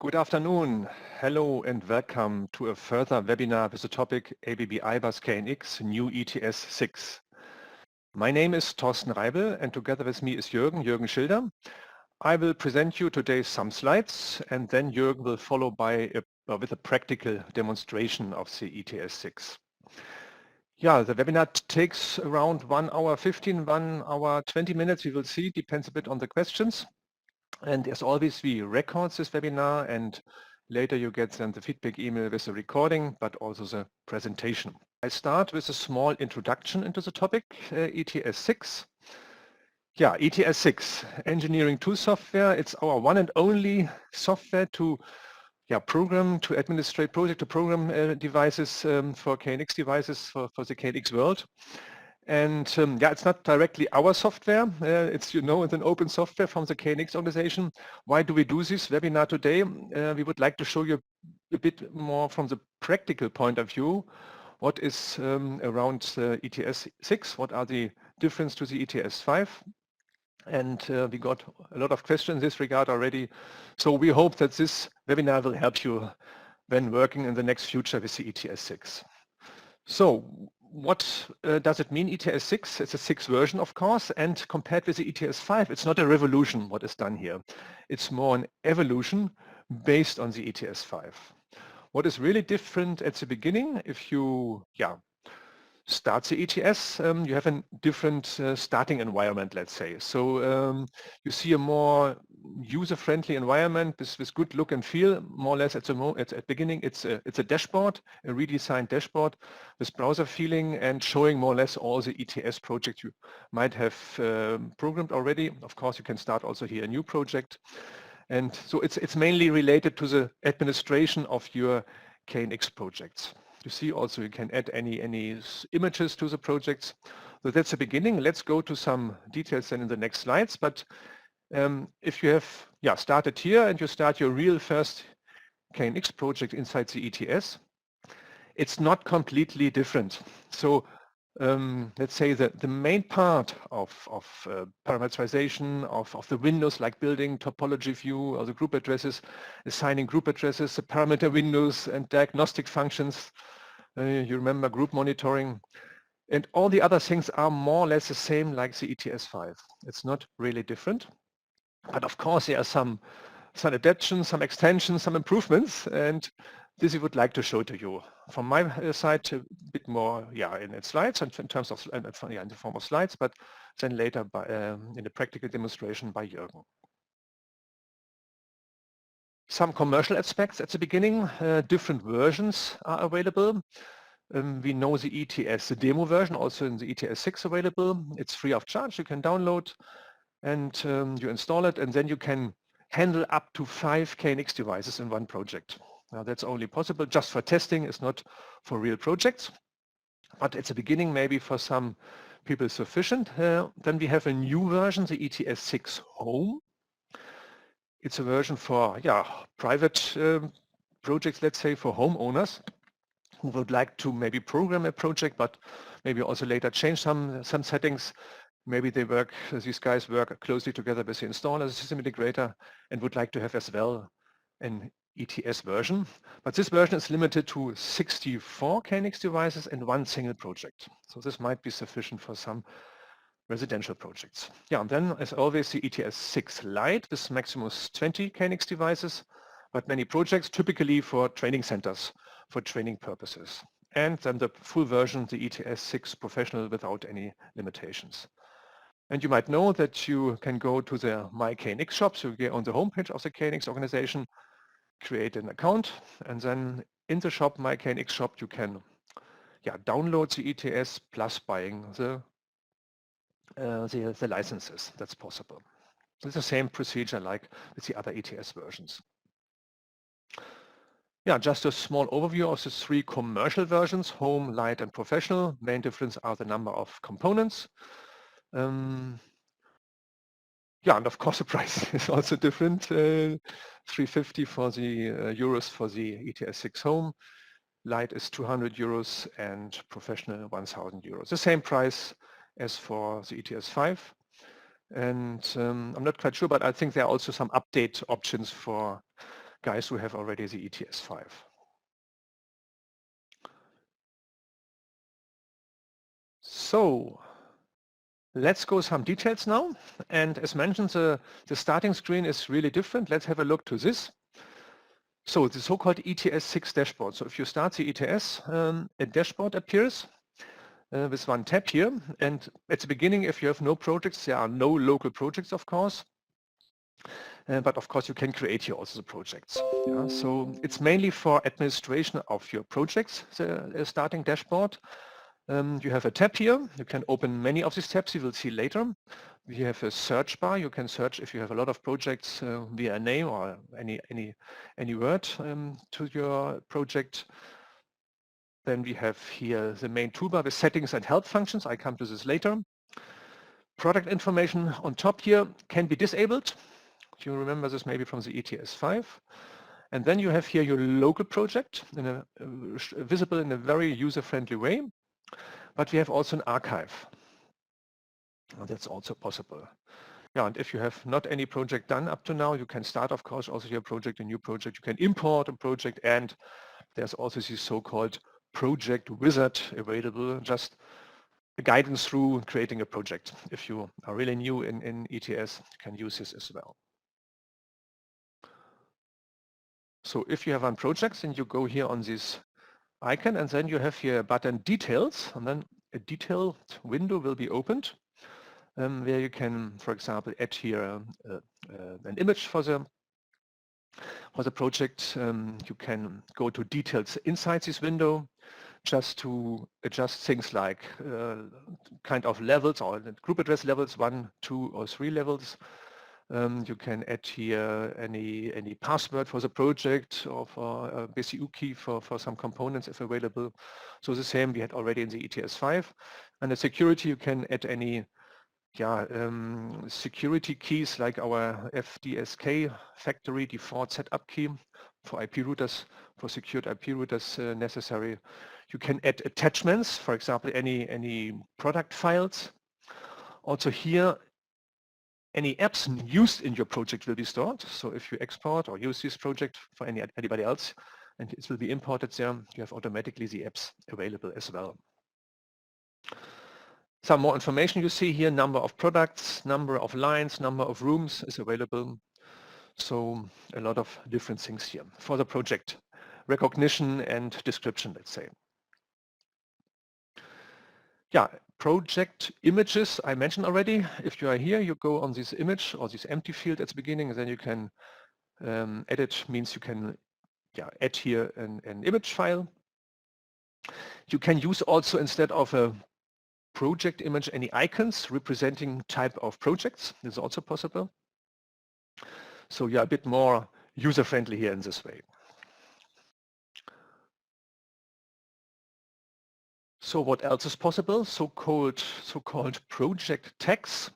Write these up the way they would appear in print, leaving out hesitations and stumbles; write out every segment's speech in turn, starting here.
Good afternoon. Hello and welcome to a further webinar with the topic ABB ibus KNX new ETS6. My name is Thorsten Reibel and together with me is Jürgen Schilder. I will present you today some slides and then Jürgen will follow with a practical demonstration of the ETS6. Yeah, the webinar takes around 1 hour 15, 1 hour 20 minutes. We will see, depends a bit on the questions. And as always, we record this webinar and later you get then the feedback email with the recording, but also the presentation. I start with a small introduction into the topic, ETS6. Yeah, ETS6, engineering tool software. It's our one and only software to program, to administrate project to program devices for KNX devices for the KNX world. And it's not directly our software. It's, it's an open software from the KNX organization. Why do we do this webinar today? We would like to show you a bit more from the practical point of view. What is around ETS6? What are the difference to the ETS5? And we got a lot of questions in this regard already. So we hope that this webinar will help you when working in the next future with the ETS6. So what does it mean, ETS6? It's a 6th version, of course, and compared with the ETS5, it's not a revolution what is done here. It's more an evolution based on the ETS5. What is really different at the beginning, if you start the ETS, you have a different starting environment, let's say. So you see a more user-friendly environment with good look and feel. More or less at the beginning, it's a dashboard, a redesigned dashboard with browser feeling and showing more or less all the ETS projects you might have programmed already. Of course, you can start also here a new project. And so it's mainly related to the administration of your KNX projects. You see also you can add any images to the projects. So that's the beginning. Let's go to some details then in the next slides. But if you have started here and you start your real first KNX project inside the ETS, it's not completely different. So let's say that the main part of parameterization of the windows like building, topology view, or the group addresses, assigning group addresses, the parameter windows and diagnostic functions, you remember group monitoring, and all the other things are more or less the same like the ETS5. It's not really different, but of course there are some adaptations, some extensions, some improvements, and this we would like to show to you. From my side, a bit more, in its slides, and in terms of, in the form of slides, but then later in a practical demonstration by Jürgen. Some commercial aspects at the beginning. Different versions are available. We know the ETS, the demo version, also in the ETS6 available. It's free of charge. You can download and you install it, and then you can handle up to 5 KNX devices in one project. Now that's only possible just for testing. It's not for real projects, but at the beginning maybe for some people sufficient. Then we have a new version, the ETS6 Home. It's a version for private projects, let's say for homeowners who would like to maybe program a project, but maybe also later change some settings. Maybe these guys work closely together with the installer, the system integrator, and would like to have as well an ETS version. But this version is limited to 64 KNX devices and 1 single project. So this might be sufficient for some residential projects. And then as always the ETS6 Lite with maximum 20 KNX devices, but many projects typically for training centers for training purposes. And then the full version, the ETS6 Professional without any limitations. And you might know that you can go to the My KNX shop, so you get on the homepage of the KNX organization, create an account, and then in the shop, My KNX shop, you can download the ETS plus buying the licenses. That's possible. It's the same procedure like with the other ETS versions. Just a small overview of the 3 commercial versions, Home, Light, and Professional. Main difference are the number of components. And of course the price is also different. 350 for the euros for the ETS6 Home. Light is 200 euros and Professional 1,000 euros. The same price as for the ETS5. And I'm not quite sure, but I think there are also some update options for guys who have already the ETS5. So let's go some details now. And as mentioned, the starting screen is really different. Let's have a look to this. So the so-called ETS6 Dashboard. So if you start the ETS, a dashboard appears with one tab here. And at the beginning, if you have no projects, there are no local projects, of course. But of course, you can create here also the projects. Yeah? So it's mainly for administration of your projects, the starting dashboard. You have a tab here. You can open many of these tabs. You will see later. We have a search bar. You can search if you have a lot of projects via a name or any word to your project. Then we have here the main toolbar with settings and help functions. I come to this later. Product information on top here can be disabled. You remember this maybe from the ETS5. And then you have here your local project visible in a very user-friendly way. But we have also an archive. That's also possible. Yeah, and if you have not any project done up to now, you can start, of course, also your project, a new project. You can import a project, and there's also this so-called project wizard available, just a guidance through creating a project. If you are really new in ETS, you can use this as well. So if you have one project, then you go here on this icon, and then you have here a button Details, and then a detailed window will be opened where you can, for example, add here an image for the project. You can go to details inside this window just to adjust things like kind of levels or group address levels, 1, 2, or 3 levels. You can add here any password for the project or for a BCU key for some components if available. So the same we had already in the ETS5. And the security, you can add any security keys like our FDSK factory default setup key for IP routers, for secured IP routers necessary. You can add attachments, for example, any product files. Also here, any apps used in your project will be stored. So if you export or use this project for anybody else, and it will be imported there, you have automatically the apps available as well. Some more information you see here, number of products, number of lines, number of rooms is available. So a lot of different things here for the project recognition and description, let's say. Yeah, project images I mentioned already. If you are here, you go on this image or this empty field at the beginning, and then you can edit, means you can add here an image file. You can use also, instead of a project image, any icons representing type of projects. This is also possible. So you're a bit more user-friendly here in this way. So what else is possible? So-called project tags.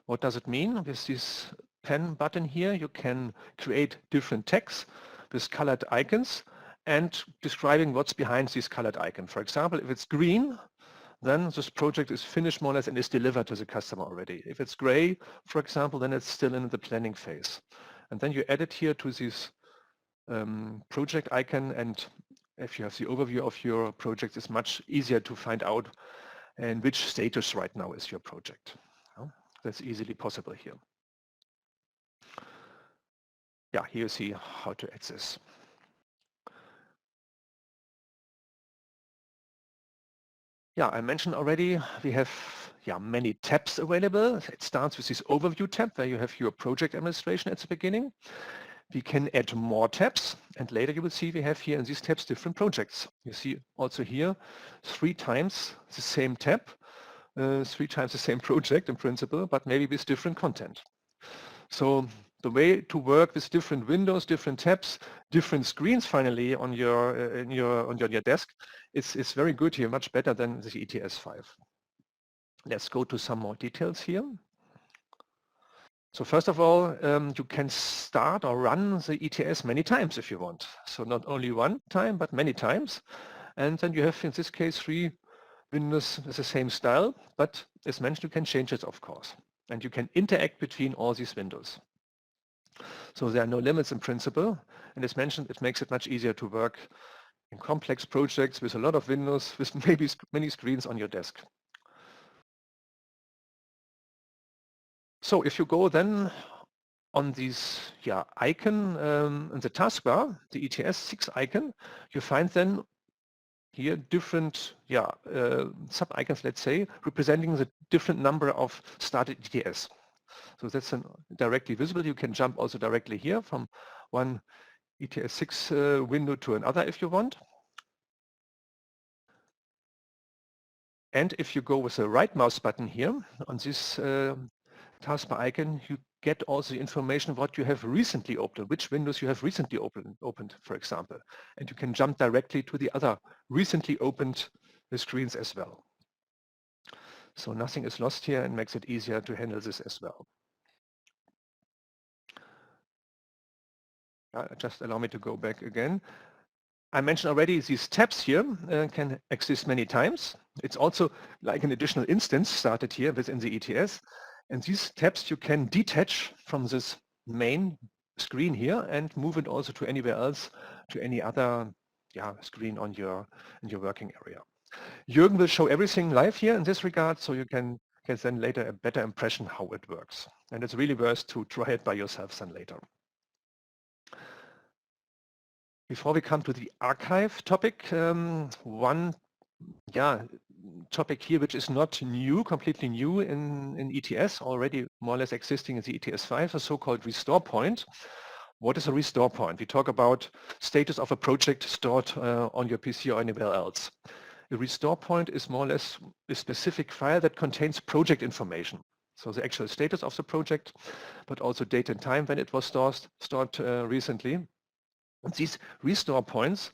What does it mean? With this pen button here, you can create different tags with colored icons and describing what's behind this colored icon. For example, if it's green, then this project is finished more or less and is delivered to the customer already. If it's gray, for example, then it's still in the planning phase. And then you add it here to this project icon, and if you have the overview of your project, it's much easier to find out in which status right now is your project. That's easily possible here. Yeah, here you see how to add this. Yeah, I mentioned already we have many tabs available. It starts with this overview tab where you have your project administration at the beginning. We can add more tabs, and later you will see we have here in these tabs different projects. You see also here 3 times the same tab, 3 times the same project in principle, but maybe with different content. So the way to work with different windows, different tabs, different screens finally on your desk, it's very good here, much better than the ETS5. Let's go to some more details here. So first of all, you can start or run the ETS many times if you want. So not only one time, but many times. And then you have, in this case, 3 windows with the same style, but as mentioned, you can change it, of course. And you can interact between all these windows. So there are no limits in principle. And as mentioned, it makes it much easier to work in complex projects with a lot of windows, with maybe many screens on your desk. So if you go then on this icon in the taskbar, the ETS6 icon, you find then here different sub-icons, let's say, representing the different number of started ETS. So that's directly visible. You can jump also directly here from one ETS6 window to another if you want. And if you go with the right mouse button here on this taskbar icon, you get also the information what you have recently opened, which windows you have recently opened, for example. And you can jump directly to the other recently opened screens as well. So nothing is lost here and makes it easier to handle this as well. Just allow me to go back again. I mentioned already these tabs here can exist many times. It's also like an additional instance started here within the ETS. And these tabs you can detach from this main screen here and move it also to anywhere else, to any other screen in your working area. Jürgen will show everything live here in this regard, so you can get then later a better impression how it works. And it's really worth to try it by yourself then later. Before we come to the archive topic, one topic here which is not new, completely new in ETS, already more or less existing in the ETS5, a so-called restore point. What is a restore point? We talk about status of a project stored on your PC or anywhere else. A restore point is more or less a specific file that contains project information. So the actual status of the project, but also date and time when it was stored recently. And these restore points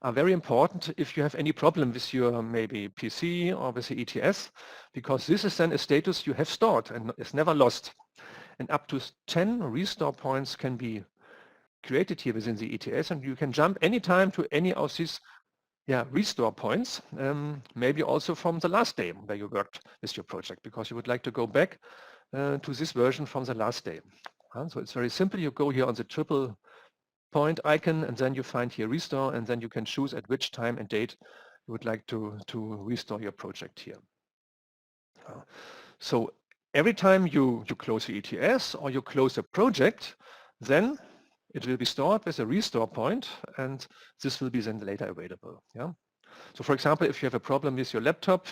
are very important if you have any problem with your maybe PC or with the ETS, because this is then a status you have stored and is never lost. And up to 10 restore points can be created here within the ETS, and you can jump anytime to any of these restore points, maybe also from the last day where you worked with your project, because you would like to go back to this version from the last day. So it's very simple. You go here on the triple point icon, and then you find here restore, and then you can choose at which time and date you would like to restore your project here. So every time you close the ETS or you close a project, then it will be stored with a restore point, and this will be then later available. So for example, if you have a problem with your laptop,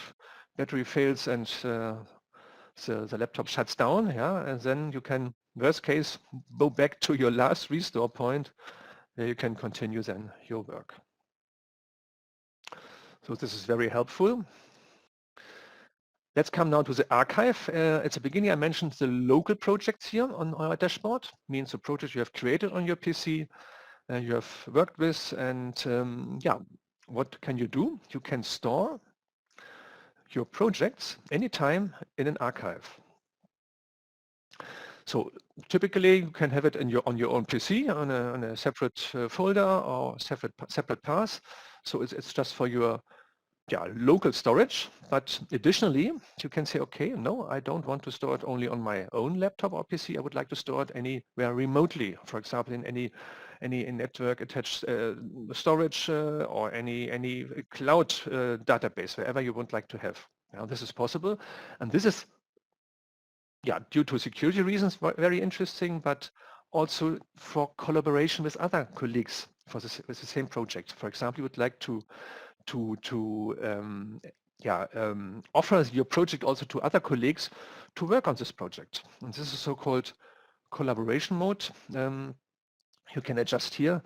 battery fails and the laptop shuts down, and then you can, worst case, go back to your last restore point where you can continue then your work. So this is very helpful. Let's come now to the archive. At the beginning I mentioned the local projects here on our dashboard, means the project you have created on your PC, you have worked with, and what can you do? You can store your projects anytime in an archive. So typically you can have it on your own PC on a separate folder or separate path. So it's just for your local storage. But additionally, you can say, okay, no, I don't want to store it only on my own laptop or PC. I would like to store it anywhere remotely. For example, in any network attached storage or any cloud database, wherever you would like to have. Now this is possible, and this is due to security reasons, very interesting, but also for collaboration with other colleagues with the same project. For example, you would like to offer your project also to other colleagues to work on this project. And this is so-called collaboration mode. You can adjust here,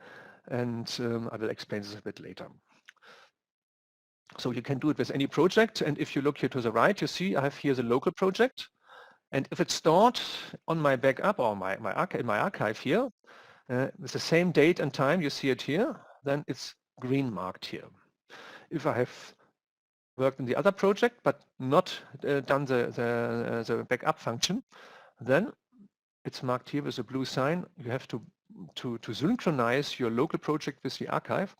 and I will explain this a bit later. So you can do it with any project, and if you look here to the right, you see I have here the local project. And if it's stored on my backup or in my archive here, with the same date and time, you see it here, then it's green marked here. If I have worked in the other project but not done the backup function, then it's marked here with a blue sign. You have to synchronize your local project with the archive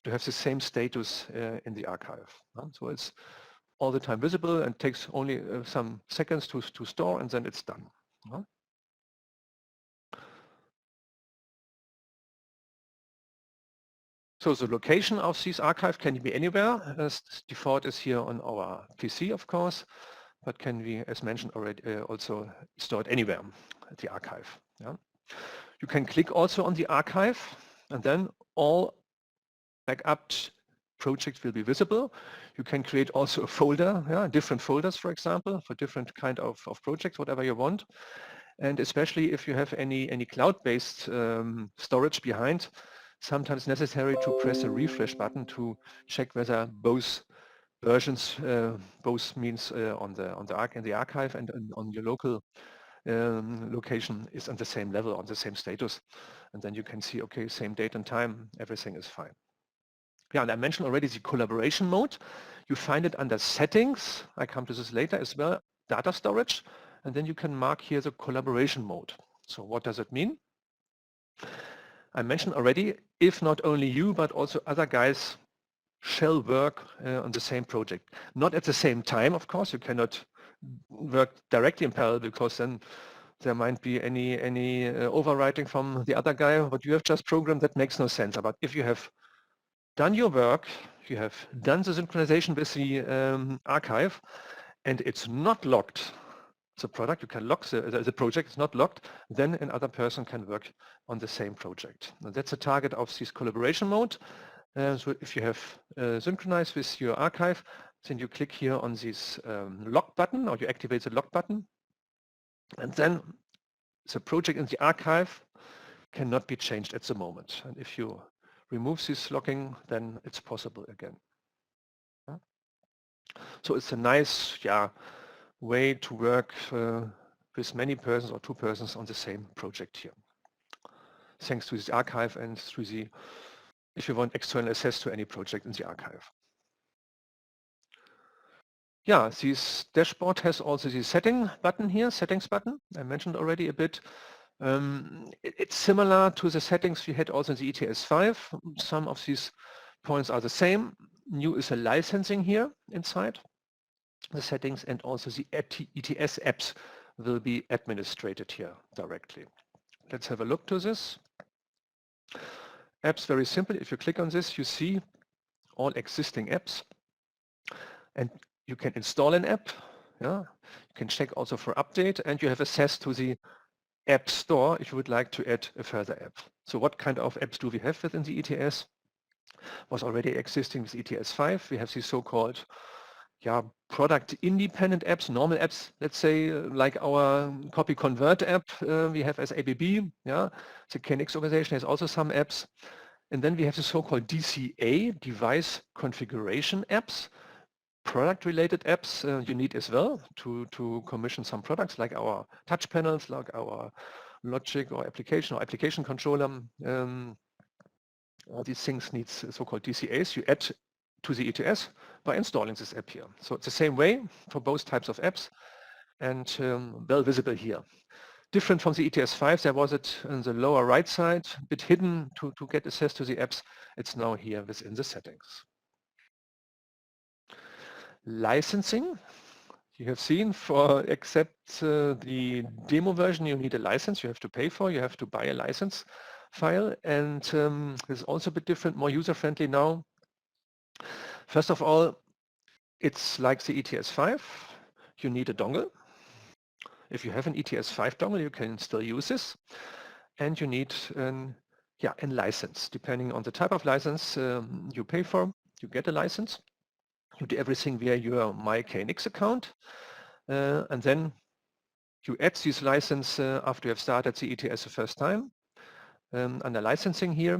to have the same status in the archive. So it's all the time visible and takes only some seconds to store, and then it's done. So the location of this archive can be anywhere. As default is here on our PC, of course, but can be, as mentioned already, also stored anywhere, the archive. Yeah. You can click also on the archive, and then all backup projects will be visible. You can create also a folder, yeah, different folders, for example, for different kind of projects, whatever you want. And especially if you have any cloud-based storage behind, sometimes necessary to press a refresh button to check whether both versions, both means in the archive and on your local location is on the same level, on the same status. And then you can see, okay, same date and time, everything is fine. Yeah, and I mentioned already the collaboration mode. You find it under settings. I come to this later as well, data storage. And then you can mark here the collaboration mode. So what does it mean? I mentioned already, if not only you, but also other guys shall work on the same project. Not at the same time, of course. You cannot work directly in parallel because then there might be any overwriting from the other guy. What you have just programmed, that makes no sense. But if you have done your work, you have done the synchronization with the archive, and it's not locked, the product, you can lock the project is not locked, then another person can work on the same project. And that's the target of this collaboration mode. So if you have synchronized with your archive, then you click here on this lock button, or you activate the lock button, and then the project in the archive cannot be changed at the moment. And if you remove this locking, then it's possible again. Yeah. So it's a nice, way to work with many persons or two persons on the same project here. Thanks to this archive and through the, if you want external access to any project in the archive. Yeah, this dashboard has also the setting button here, settings button. I mentioned already a bit. It's similar to the settings we had also in the ETS5. Some of these points are the same. New is a licensing here inside the settings, and also the ETS apps will be administrated here directly. Let's have a look to this. Apps, very simple. If you click on this, you see all existing apps, and you can install an app. Yeah, you can check also for update, and you have access to the app store if you would like to add a further app. So what kind of apps do we have within the ETS? Was already existing with ETS5. We have the so-called product independent apps, normal apps, let's say, like our copy convert app we have as ABB. Yeah, the KNX organization has also some apps. And then we have the so-called DCA, device configuration apps, product-related apps you need as well to commission some products like our touch panels, like our logic or application controller. All these things need so-called DCAs. You add to the ETS by installing this app here. So it's the same way for both types of apps, and well visible here. Different from the ETS5, there was it on the lower right side, a bit hidden to get access to the apps. It's now here within the settings. Licensing, you have seen, for except the demo version, you need a license you have to pay for. You have to buy a license file, and it's also a bit different, more user-friendly now. First of all, it's like the ETS5. You need a dongle. If you have an ETS5 dongle, you can still use this. And you need a license. Depending on the type of license you pay for, you get a license. You do everything via your My KNX account. And then you add this license after you have started the ETS the first time. Under licensing here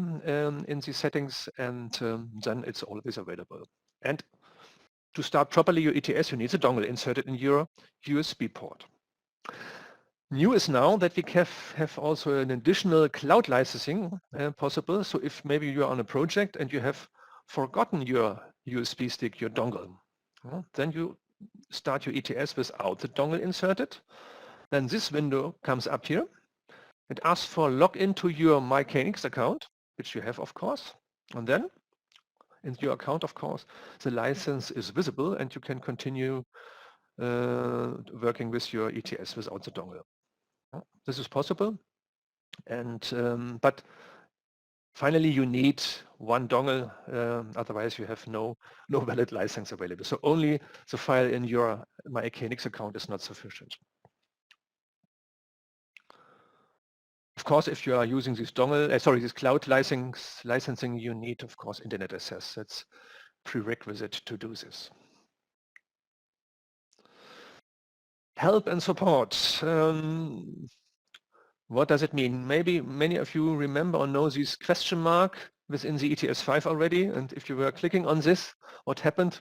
in the settings, and then it's always available. And to start properly your ETS, you need a dongle inserted in your USB port. New is now that we have also an additional cloud licensing possible. So if maybe you're on a project and you have forgotten your USB stick, your dongle, then you start your ETS without the dongle inserted. Then this window comes up here. It asks for login to your My KNX account, which you have, of course. And then in your account, of course, the license is visible and you can continue working with your ETS without the dongle. This is possible, and but Finally, you need one dongle, otherwise you have no valid license available. So only the file in your My KNX account is not sufficient. Of course, if you are using this this cloud licensing, you need, of course, internet access. That's prerequisite to do this. Help and support. What does it mean? Maybe many of you remember or know this question mark within the ETS5 already. And if you were clicking on this, what happened?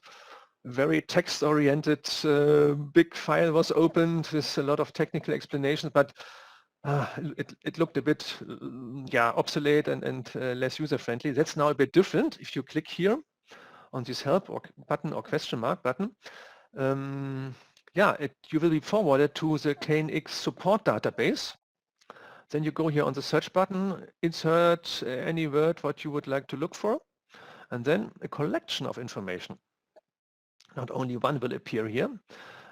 Very text-oriented big file was opened with a lot of technical explanations, but it looked a bit obsolete and less user-friendly. That's now a bit different. If you click here on this help button or question mark button, you will be forwarded to the KNX support database. Then you go here on the search button, insert any word what you would like to look for, and then a collection of information. Not only one will appear here.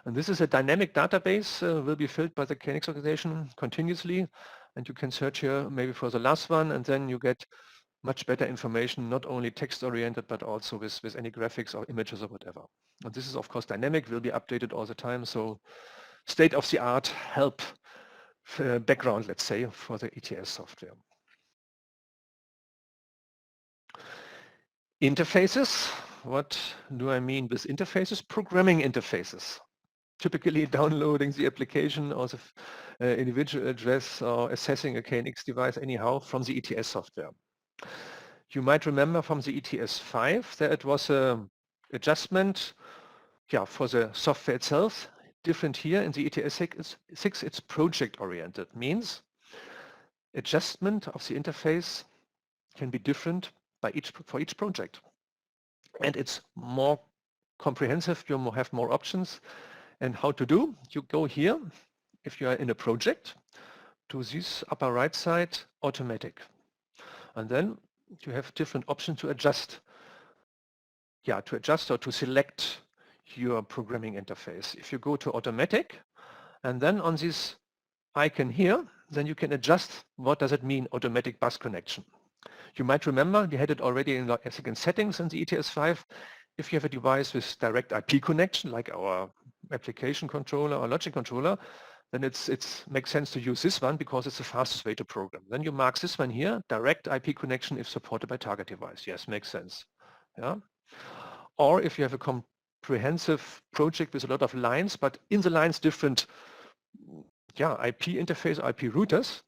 And this is a dynamic database, will be filled by the KNX organization continuously. And you can search here maybe for the last one, and then you get much better information, not only text-oriented, but also with any graphics or images or whatever. And this is, of course, dynamic, will be updated all the time. So state-of-the-art help background, let's say, for the ETS software. Interfaces. What do I mean with interfaces? Programming interfaces. Typically downloading the application or the individual address or accessing a KNX device anyhow from the ETS software. You might remember from the ETS5 that it was an adjustment for the software itself. Different here in the ETS6, it's project-oriented. Means adjustment of the interface can be different for each project. And it's more comprehensive, you have more options. And how to do? You go here, if you are in a project, to this upper right side, automatic. And then you have different options to adjust. To adjust or to select your programming interface. If you go to automatic, and then on this icon here, then you can adjust what does it mean, automatic bus connection. You might remember we had it already in settings in the ETS5. If you have a device with direct IP connection, like our application controller or logic controller, then it makes sense to use this one because it's the fastest way to program. Then you mark this one here, direct IP connection if supported by target device. Yes, makes sense. Yeah. Or if you have a comprehensive project with a lot of lines, but in the lines different IP interface, IP routers,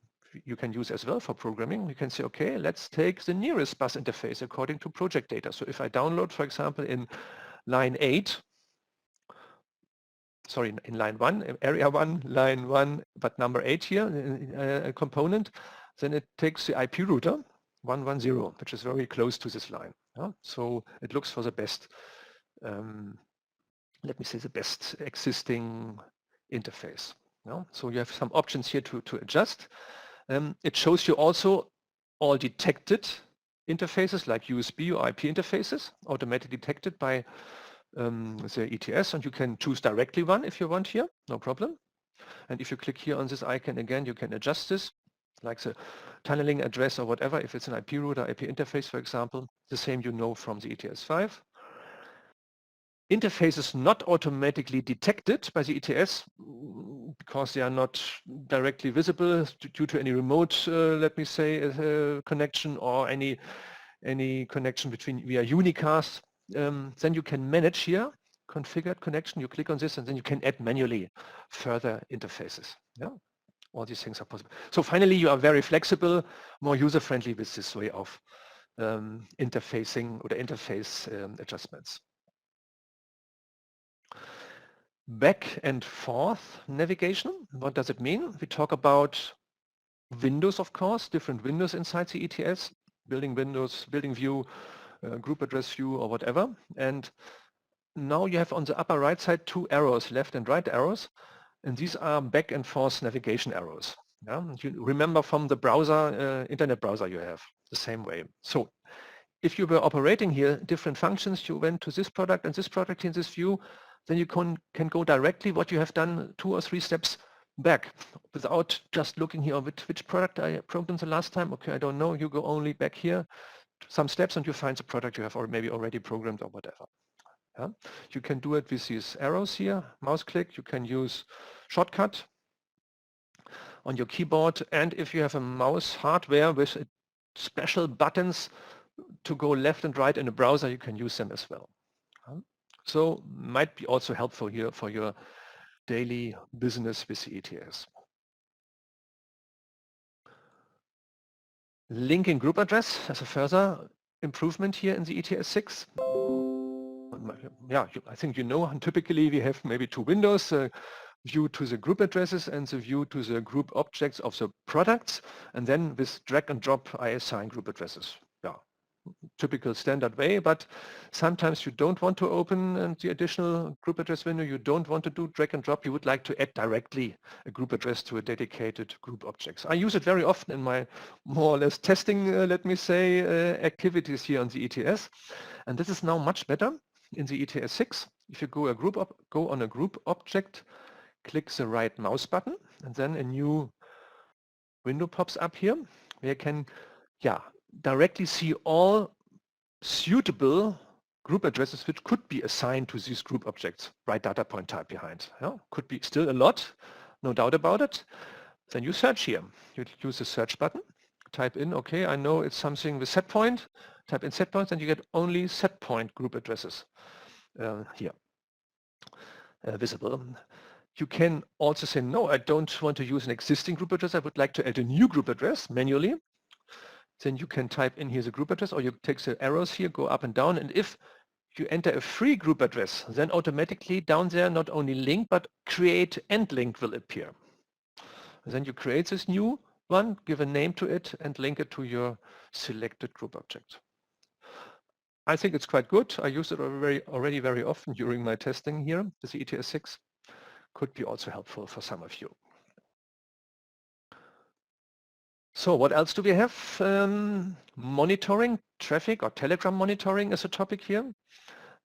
you can use as well for programming. You can say, okay, let's take the nearest bus interface according to project data. So if I download, for example, in line 8, sorry, in line 1, area 1, line 1, but number 8 here, a component, then it takes the IP router 110, which is very close to this line. So it looks for the best, let me say, the best existing interface. So you have some options here to adjust. It shows you also all detected interfaces like USB or IP interfaces, automatically detected by the ETS, and you can choose directly one if you want here, no problem. And if you click here on this icon again, you can adjust this, like the tunneling address or whatever, if it's an IP router, IP interface, for example, the same you know from the ETS5. Interfaces not automatically detected by the ETS because they are not directly visible due to any remote, let me say, connection or any connection between via unicast. Then you can manage here, configured connection, you click on this and then you can add manually further interfaces. All these things are possible. So finally you are very flexible, more user-friendly with this way of interfacing or interface adjustments. Back and forth navigation, what does it mean? We talk about windows, of course, different windows inside the ETS, building windows, building view, group address view or whatever. And now you have on the upper right side 2 arrows, left and right arrows, and these are back and forth navigation arrows. You remember from the browser, internet browser you have, the same way. So if you were operating here different functions, you went to this product and this product in this view, then you can go directly what you have done 2 or 3 steps back without just looking here which product I programmed the last time. Okay, I don't know. You go only back here, some steps, and you find the product you have maybe already programmed or whatever. Yeah? You can do it with these arrows here, mouse click. You can use shortcut on your keyboard, and if you have a mouse hardware with special buttons to go left and right in a browser, you can use them as well. So might be also helpful here for your daily business with the ETS. Linking group address as a further improvement here in the ETS6. Yeah, I think you know, typically we have maybe two windows, view to the group addresses and the view to the group objects of the products, and then with drag and drop I assign group addresses. Yeah, typical standard way, but sometimes you don't want to open the additional group address window, you don't want to do drag and drop, you would like to add directly a group address to a dedicated group objects. I use it very often in my more or less testing, let me say, activities here on the ETS, and this is now much better in the ETS6. If you go on a group object, click the right mouse button, and then a new window pops up here where you can directly see all suitable group addresses which could be assigned to these group objects, right data point type behind. Yeah? Could be still a lot, no doubt about it. Then you search here. You use the search button, type in, okay, I know it's something with set point, type in set points, and you get only set point group addresses here visible. You can also say, no, I don't want to use an existing group address. I would like to add a new group address manually. Then you can type in here the group address, or you take the arrows here, go up and down. And if you enter a free group address, then automatically down there, not only link, but create and link will appear. And then you create this new one, give a name to it, and link it to your selected group object. I think it's quite good. I use it already very often during my testing here with the ETS6. Could be also helpful for some of you. So what else do we have? Monitoring traffic or telegram monitoring is a topic here.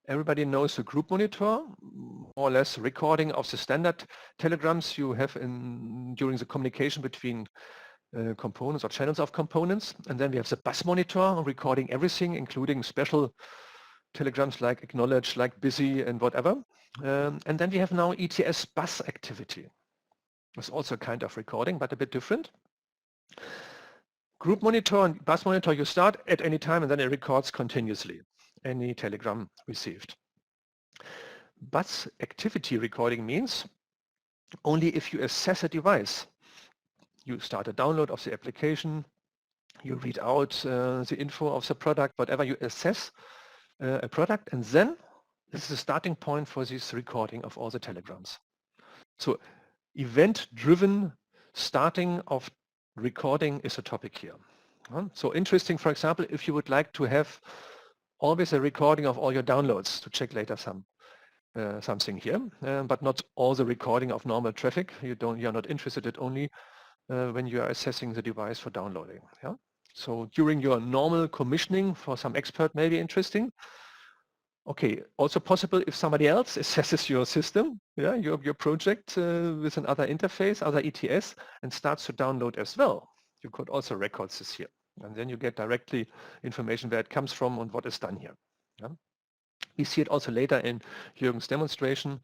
Everybody knows the group monitor, more or less recording of the standard telegrams you have during the communication between components or channels of components. And then we have the bus monitor recording everything, including special telegrams like acknowledge, like busy and whatever. And then we have now Ets Bus Activity. It's also a kind of recording, but a bit different. Group monitor and bus monitor, you start at any time and then it records continuously any telegram received. Bus activity recording means only if you assess a device. You start a download of the application, you read out the info of the product, whatever, you assess a product, and then this is the starting point for this recording of all the telegrams. So event-driven starting of recording is a topic here. So interesting, for example, if you would like to have always a recording of all your downloads to check later something here, but not all the recording of normal traffic. You're not interested in only when you are assessing the device for downloading. Yeah? So during your normal commissioning for some expert may be interesting. Okay, also possible if somebody else assesses your system, yeah, your project with another interface, other ETS, and starts to download as well. You could also record this here. And then you get directly information where it comes from and what is done here. Yeah? We see it also later in Jürgen's demonstration.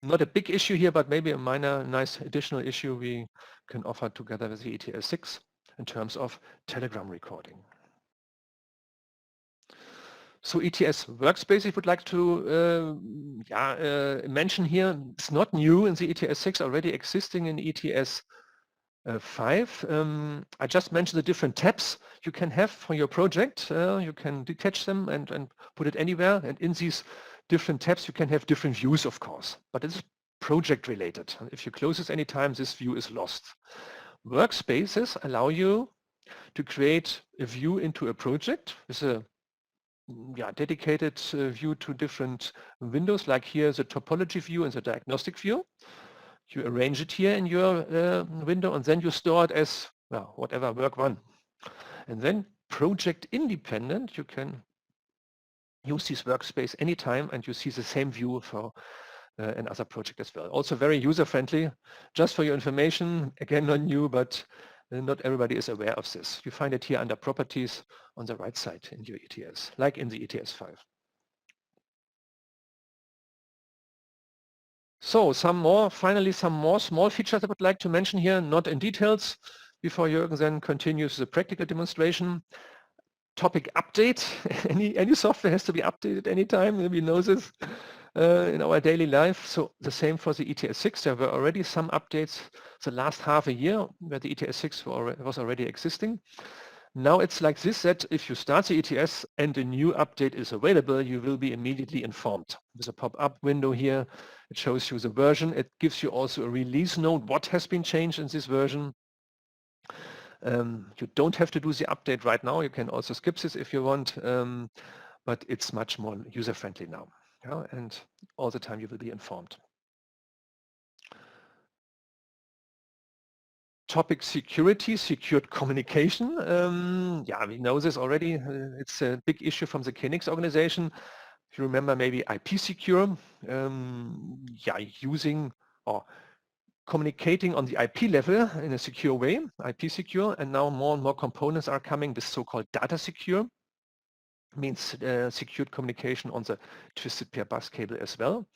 Not a big issue here, but maybe a minor, nice additional issue we can offer together with the ETS6 in terms of telegram recording. So Ets Workspace, I would like to mention here, it's not new in the ETS6, already existing in ETS 5. I just mentioned the different tabs you can have for your project. You can detach them and put it anywhere. And in these different tabs, you can have different views, of course. But it's project related. If you close this anytime, this view is lost. Workspaces allow you to create a view into a project with a dedicated view to different windows, like here the topology view and the diagnostic view. You arrange it here in your window, and then you store it as whatever, work one. And then project independent, you can use this workspace anytime and you see the same view for and other projects as well. Also very user-friendly. Just for your information, again, not new, but not everybody is aware of this. You find it here under Properties on the right side in your ETS, like in the ETS5. So finally, some more small features I would like to mention here, not in details, before Jürgen then continues the practical demonstration. Topic update. Any software has to be updated anytime. We know this in our daily life. So the same for the ETS6. There were already some updates the last half a year where the ETS6 was already existing. Now it's like this, that if you start the ETS and a new update is available, you will be immediately informed. There's a pop-up window here. It shows you the version. It gives you also a release note, what has been changed in this version. You don't have to do the update right now. You can also skip this if you want, but it's much more user-friendly now. Yeah? And all the time you will be informed. Topic security, secured communication. Yeah, we know this already. It's a big issue from the KNX organization. If you remember, maybe IP secure, yeah, using or communicating on the IP level in a secure way, IP secure, and now more and more components are coming, this so-called data secure, means secured communication on the twisted pair bus cable as well.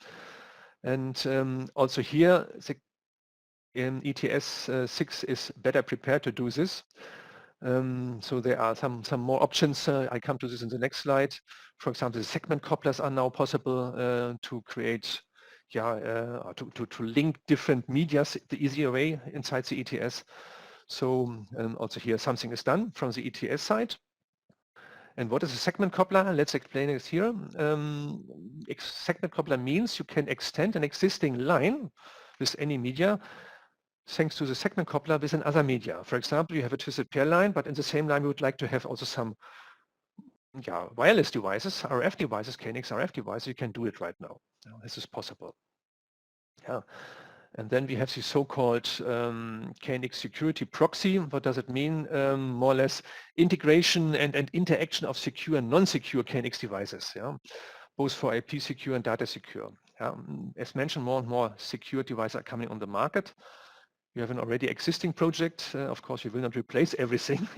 And also here, the ETS6 is better prepared to do this. So there are some more options. I come to this in the next slide. For example, the segment couplers are now possible to create, yeah, to link different medias the easier way inside the ETS. So also here something is done from the ETS side. And what is a segment coupler? Let's explain it here. Segment coupler means you can extend an existing line with any media thanks to the segment coupler with another media. For example, you have a twisted pair line, but in the same line, we would like to have also some wireless devices, RF devices, KNX RF devices. You can do it right now. This is possible. Yeah. And then we have the so-called KNX security proxy. What does it mean? More or less integration and interaction of secure and non-secure KNX devices, yeah? Both for IP secure and data secure. As mentioned, more and more secure devices are coming on the market. You have an already existing project. Of course, you will not replace everything,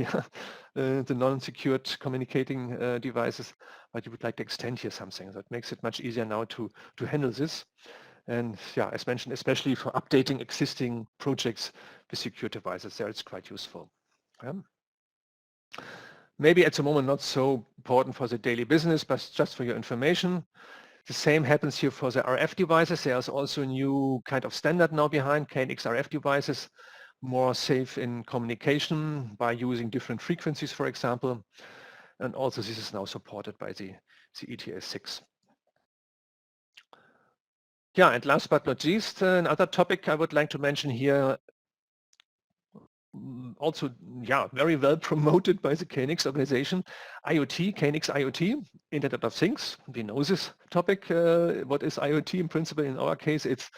the non-secured communicating devices, but you would like to extend here something. That makes it much easier now to handle this. And yeah, as mentioned, especially for updating existing projects with secure devices, there it's quite useful. Maybe at the moment not so important for the daily business, but just for your information. The same happens here for the RF devices. There's also a new kind of standard now behind KNX RF devices, more safe in communication by using different frequencies, for example. And also this is now supported by the ETS6. Yeah, and last but not least, another topic I would like to mention here, also, yeah, very well promoted by the KNX organization, IoT, KNX IoT, Internet of Things. We know this topic. What is IoT in principle? In our case, it's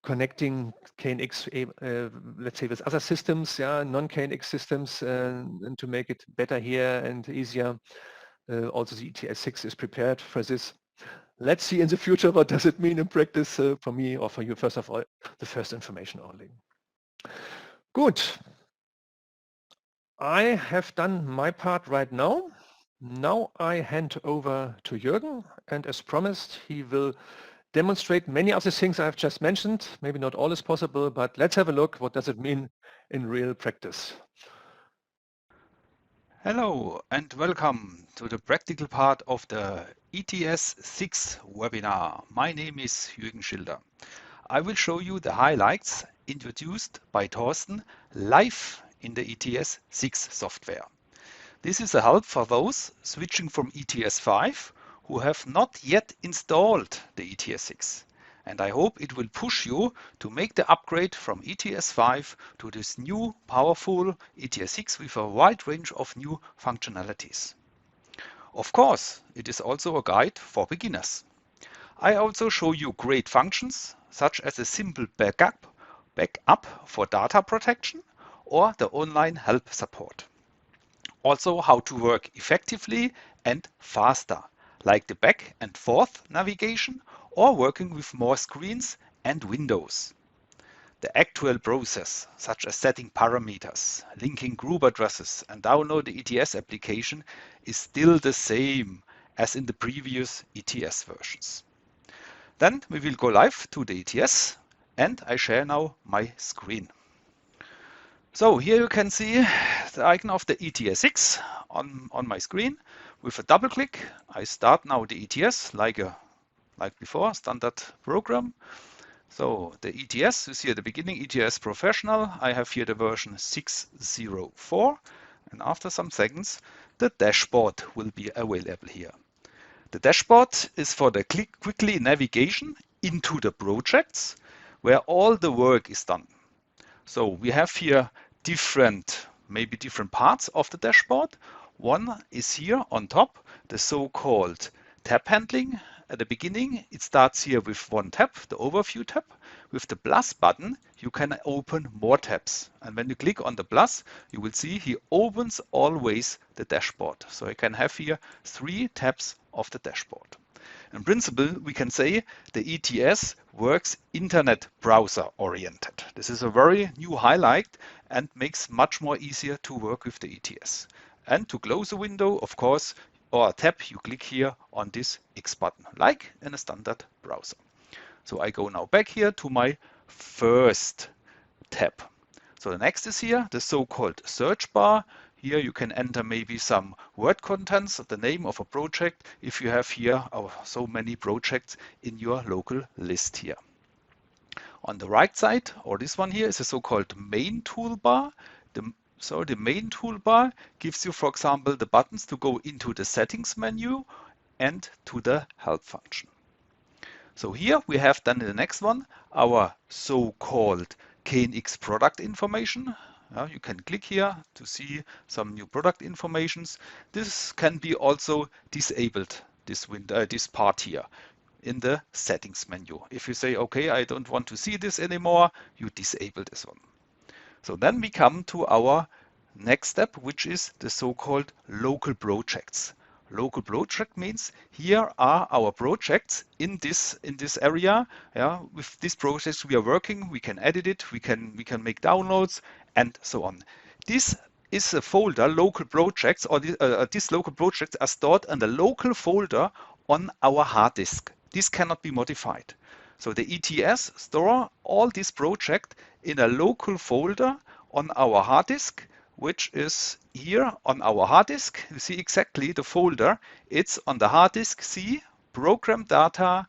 connecting KNX, let's say, with other systems, yeah, non-KNX systems, and to make it better here and easier. Also, the ETS6 is prepared for this. Let's see in the future what does it mean in practice for me or for you. First of all, the first information only. Good. I have done my part right now. Now I hand over to Jürgen, and as promised, he will demonstrate many of the things I've just mentioned. Maybe not all is possible, but let's have a look. What does it mean in real practice? Hello and welcome to the practical part of the ETS6 webinar. My name is Jürgen Schilder. I will show you the highlights introduced by Thorsten live in the ETS6 software. This is a help for those switching from ETS5 who have not yet installed the ETS6. And I hope it will push you to make the upgrade from ETS5 to this new powerful ETS6 with a wide range of new functionalities. Of course, it is also a guide for beginners. I also show you great functions such as a simple backup for data protection or the online help support. Also how to work effectively and faster, like the back and forth navigation or working with more screens and windows. The actual process, such as setting parameters, linking group addresses, and download the ETS application, is still the same as in the previous ETS versions. Then we will go live to the ETS, and I share now my screen. So here you can see the icon of the ETS6 on my screen. With a double click, I start now the ETS like before, standard program. So the ETS, you see at the beginning, ETS Professional. I have here the version 6.04, and after some seconds, the dashboard will be available here. The dashboard is for the quickly navigation into the projects where all the work is done. So we have here maybe different parts of the dashboard. One is here on top, the so-called tab handling. At the beginning, it starts here with one tab, the overview tab. With the plus button, you can open more tabs. And when you click on the plus, you will see he opens always the dashboard. So I can have here 3 tabs of the dashboard. In principle, we can say the ETS works internet browser oriented. This is a very new highlight and makes much more easier to work with the ETS. And to close a window, of course, or a tab, you click here on this X button, like in a standard browser. So I go now back here to my first tab. So the next is here, the so-called search bar. Here you can enter maybe some word contents, the name of a project, if you have here so many projects in your local list here. On the right side, or this one here, is a so-called main toolbar. So the main toolbar gives you, for example, the buttons to go into the settings menu and to the help function. So here we have then in the next one our so-called KNX product information. You can click here to see some new product informations. This can be also disabled, this part here in the settings menu. If you say, okay, I don't want to see this anymore, you disable this one. So then we come to our next step, which is the so-called local projects. Local project means here are our projects in this area. With these projects we are working, we can edit it, we can make downloads, and so on. This is a folder, local projects, or these local projects are stored in the local folder on our hard disk. This cannot be modified. So the ETS store all these projects in a local folder on our hard disk, which is here on our hard disk. You see exactly the folder. It's on the hard disk C, program data,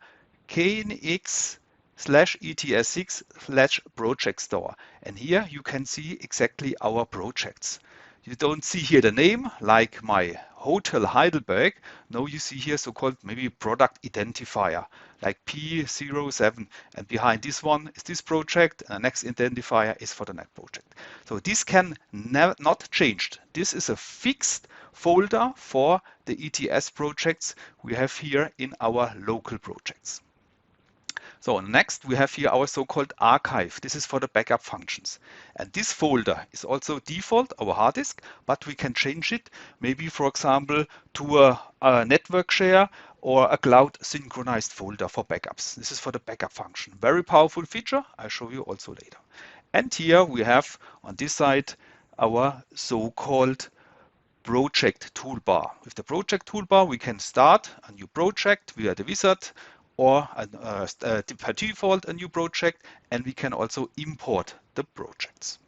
KNX/ETS6/project store. And here you can see exactly our projects. You don't see here the name like my Hotel Heidelberg. No, you see here so-called maybe product identifier like P07, and behind this one is this project, and the next identifier is for the next project. So this can not change. This is a fixed folder for the ETS projects we have here in our local projects. So next we have here our so-called archive. This is for the backup functions. And this folder is also default, our hard disk, but we can change it maybe, for example, to a network share or a cloud synchronized folder for backups. This is for the backup function. Very powerful feature. I'll show you also later. And here we have on this side our so-called project toolbar. With the project toolbar, we can start a new project via the wizard, or by default a new project, and we can also import the projects.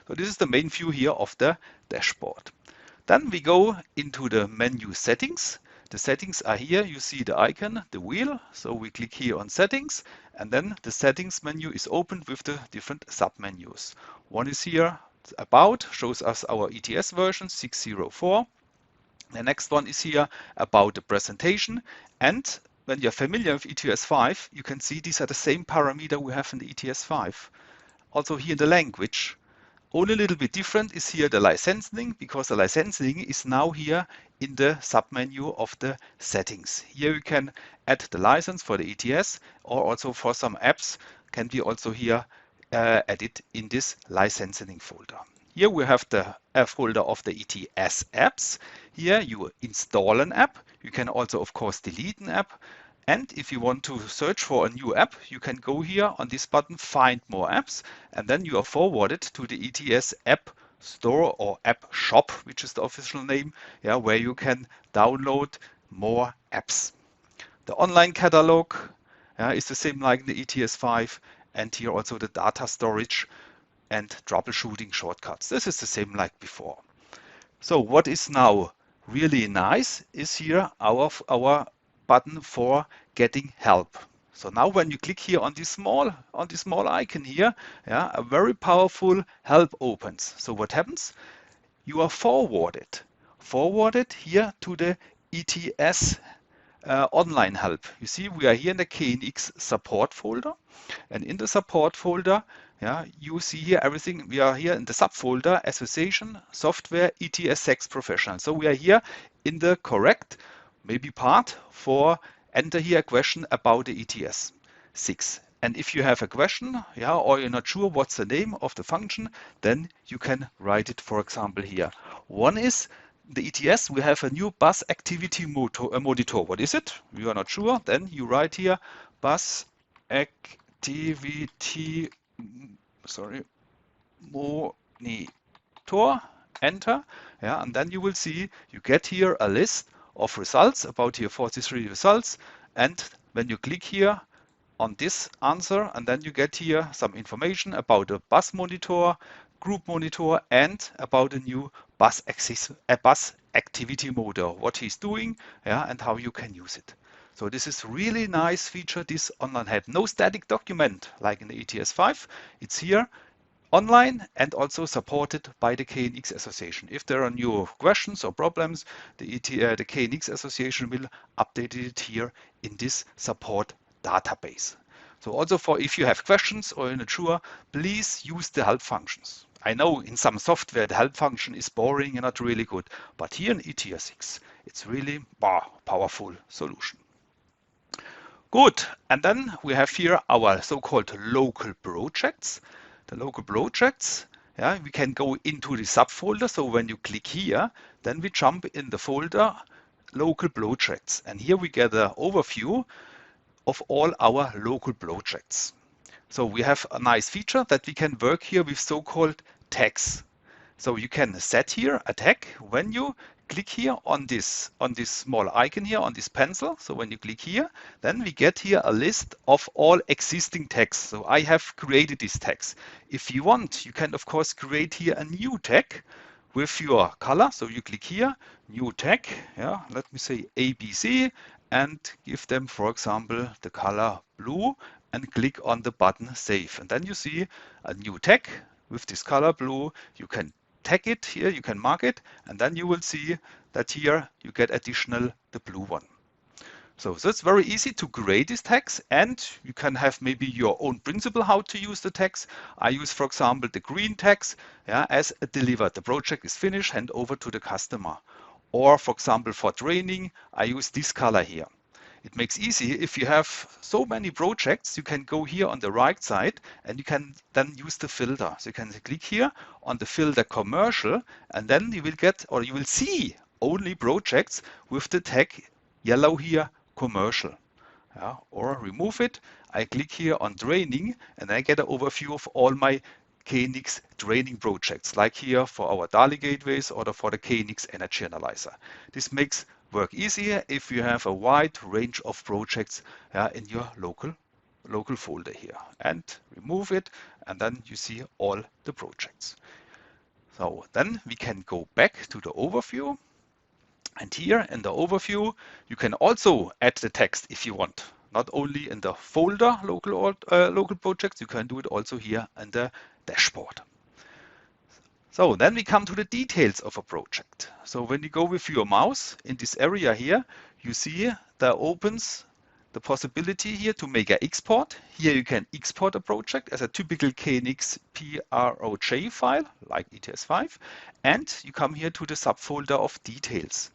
So this is the main view here of the dashboard. Then we go into the menu settings. The settings are here. You see the icon, the wheel. So we click here on settings, and then the settings menu is opened with the different sub-menus. One is here, about, shows us our ETS version 6.04. The next one is here about the presentation, and when you're familiar with ETS5, you can see these are the same parameter we have in the ETS5. Also here in the language, only a little bit different is here the licensing, because the licensing is now here in the submenu of the settings. Here you can add the license for the ETS, or also for some apps can be also here added in this licensing folder. Here we have the folder of the Ets Apps. Here you install an app. You can also, of course, delete an app. And if you want to search for a new app, you can go here on this button, Find More Apps, and then you are forwarded to the ETS App Store or App Shop, which is the official name, yeah, where you can download more apps. The online catalog is the same like in the ETS5, and here also the data storage and troubleshooting shortcuts. This is the same like before. So what is now really nice is here our button for getting help. So now when you click here on this small icon here, yeah, a very powerful help opens. So what happens? You are forwarded here to the ETS online help. You see, we are here in the KNX support folder, and in the support folder, yeah, you see here everything. We are here in the subfolder Association Software ETS6 Professional. So we are here in the correct maybe part for enter here a question about the ETS6. And if you have a question, yeah, or you're not sure what's the name of the function, then you can write it, for example, here. One is the ETS, we have a new bus activity monitor. What is it? You are not sure. Then you write here bus activity, monitor, enter. Yeah, and then you will see you get here a list of results, about here 43 results. And when you click here on this answer, and then you get here some information about the bus monitor, group monitor, and about a new bus activity monitor, what he's doing, yeah, and how you can use it. So this is really nice feature, this online help. No static document like in the ETS5. It's here online and also supported by the KNX Association. If there are new questions or problems, the KNX Association will update it here in this support database. So also for if you have questions or you're not sure, please use the help functions. I know in some software the help function is boring and not really good, but here in ETS6 it's really powerful solution. Good, and then we have here our so-called local projects. The local projects, yeah, we can go into the subfolder. So when you click here, then we jump in the folder local projects. And here we get an overview of all our local projects. So we have a nice feature that we can work here with so-called tags. So you can set here a tag when you click here on this small icon here on this pencil. So when you click here, then we get here a list of all existing tags. So I have created these tags. If you want, you can of course create here a new tag with your color. So you click here, new tag, yeah, let me say ABC, and give them, for example, the color blue, and click on the button save. And then you see a new tag with this color blue. You can tag it here, you can mark it, and then you will see that here you get additional the blue one. So it's very easy to create these tags, and you can have maybe your own principle how to use the tags. I use, for example, the green tags, yeah, as a delivered. The project is finished, hand over to the customer. Or for example, for training, I use this color here. It makes easy if you have so many projects, you can go here on the right side and you can then use the filter. So you can click here on the filter commercial, and then you will get, or you will see only projects with the tag yellow here, commercial. Yeah, or remove it. I click here on training and I get an overview of all my KNX training projects, like here for our DALI gateways or for the KNX energy analyzer. This makes work easier if you have a wide range of projects in your local folder here. And remove it, and then you see all the projects. So then we can go back to the overview. And here in the overview, you can also add the text if you want. Not only in the folder local projects, you can do it also here in the dashboard. So then we come to the details of a project. So when you go with your mouse in this area here, you see there opens the possibility here to make an export. Here you can export a project as a typical KNX PROJ file like ETS5, and you come here to the subfolder of details.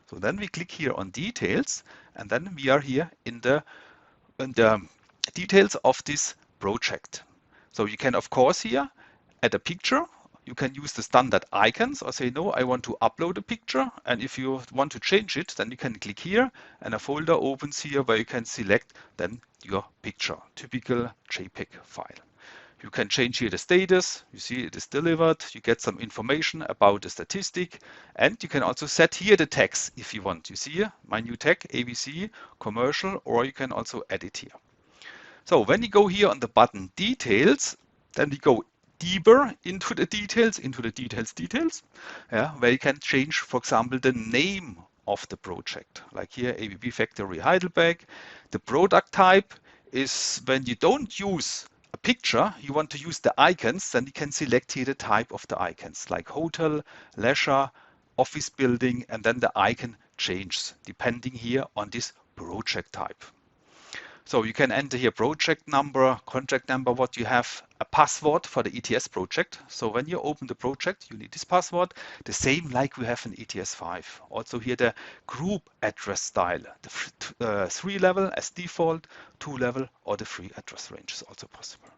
So then we click here on details, and then we are here in the details of this project. So you can of course here add a picture you can use the standard icons or say, no, I want to upload a picture. And if you want to change it, then you can click here and a folder opens here where you can select then your picture, typical JPEG file. You can change here the status. You see it is delivered. You get some information about the statistic. And you can also set here the tags if you want. You see here my new tag, ABC, commercial, or you can also edit here. So when you go here on the button details, then we go deeper into the details, where you can change, for example, the name of the project. Like here, ABB Factory Heidelberg. The product type is when you don't use a picture, you want to use the icons, then you can select here the type of the icons, like hotel, leisure, office building, and then the icon changes depending here on this project type. So you can enter here project number, contract number, what you have, a password for the ETS project. So when you open the project, you need this password, the same like we have in ETS5. Also here the group address style, the 3-level as default, 2-level, or the 3 address range is also possible.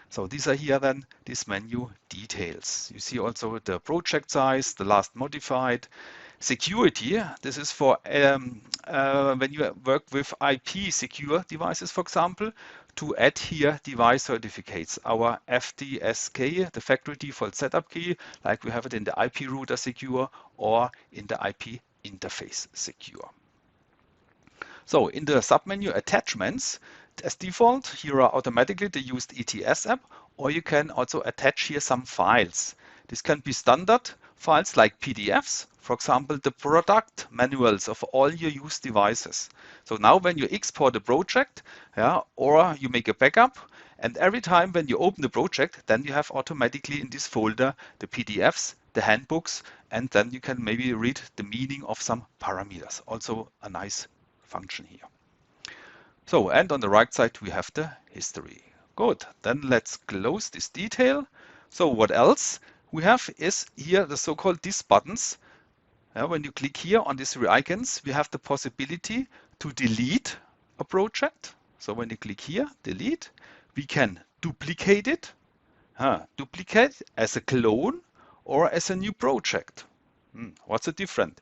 So these are here then this menu details. You see also the project size, the last modified. Security, this is for when you work with IP secure devices, for example, to add here device certificates. Our FDSK, the factory default setup key, like we have it in the IP router secure or in the IP interface secure. So in the submenu attachments, as default, here are automatically the used ETS app, or you can also attach here some files. This can be standard files like PDFs, for example, the product manuals of all your used devices. So now when you export a project, or you make a backup, and every time when you open the project, then you have automatically in this folder the PDFs, the handbooks, and then you can maybe read the meaning of some parameters. Also a nice function here. So, and on the right side, we have the history. Good, then let's close this detail. So what else we have is here the so-called these buttons. When you click here on these three icons, we have the possibility to delete a project. So when you click here, delete, we can duplicate it. Duplicate as a clone or as a new project. What's the difference?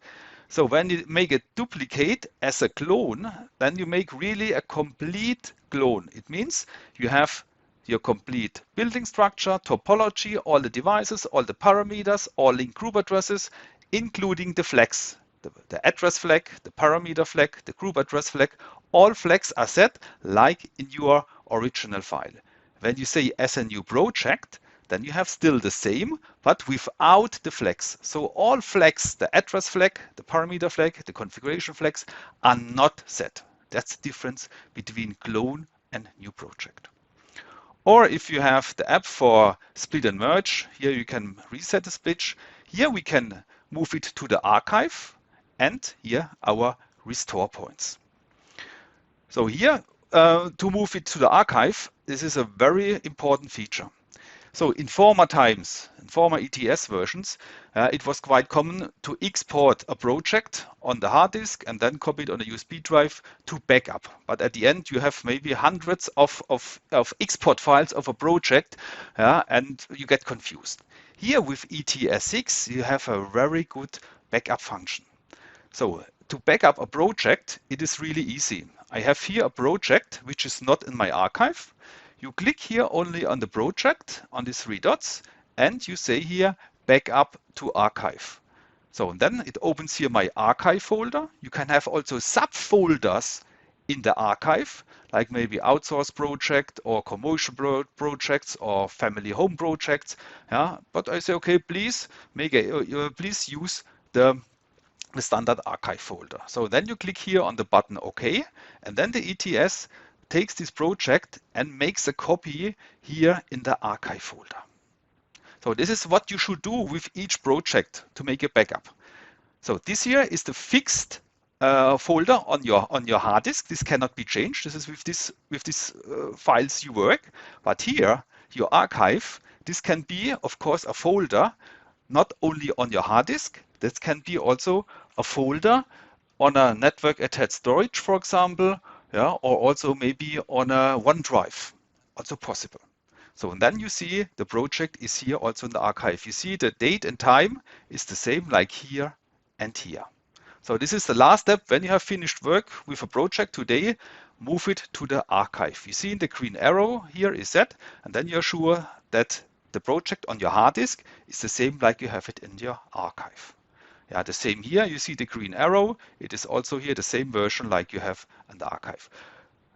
So when you make a duplicate as a clone, then you make really a complete clone. It means you have your complete building structure, topology, all the devices, all the parameters, all link group addresses, including the flags, the address flag, the parameter flag, the group address flag. All flags are set like in your original file. When you say as a new project, then you have still the same, but without the flags. So all flags, the address flag, the parameter flag, the configuration flags are not set. That's the difference between clone and new project. Or if you have the app for split and merge, here you can reset the split. Here we can move it to the archive and here our restore points. So here to move it to the archive, this is a very important feature. So in former times, in former ETS versions, it was quite common to export a project on the hard disk and then copy it on a USB drive to backup. But at the end, you have maybe hundreds of export files of a project, and you get confused. Here with ETS6, you have a very good backup function. So to backup a project, it is really easy. I have here a project which is not in my archive. You click here only on the project, on these three dots, and you say here, backup to archive. So then it opens here my archive folder. You can have also subfolders in the archive, like maybe outsource project or commercial projects or family home projects. But I say, okay, please please use the standard archive folder. So then you click here on the button OK, and then the ETS takes this project and makes a copy here in the archive folder. So this is what you should do with each project to make a backup. So this here is the fixed folder on your hard disk. This cannot be changed. This is with these files you work. But here, your archive, this can be, of course, a folder not only on your hard disk. This can be also a folder on a network attached storage, for example, or also maybe on a OneDrive, also possible. So and then you see the project is here also in the archive. You see the date and time is the same like here and here. So this is the last step. When you have finished work with a project today, move it to the archive. You see in the green arrow here is set, and then you're sure that the project on your hard disk is the same like you have it in your archive. Yeah, the same here. You see the green arrow. It is also here the same version like you have in the archive.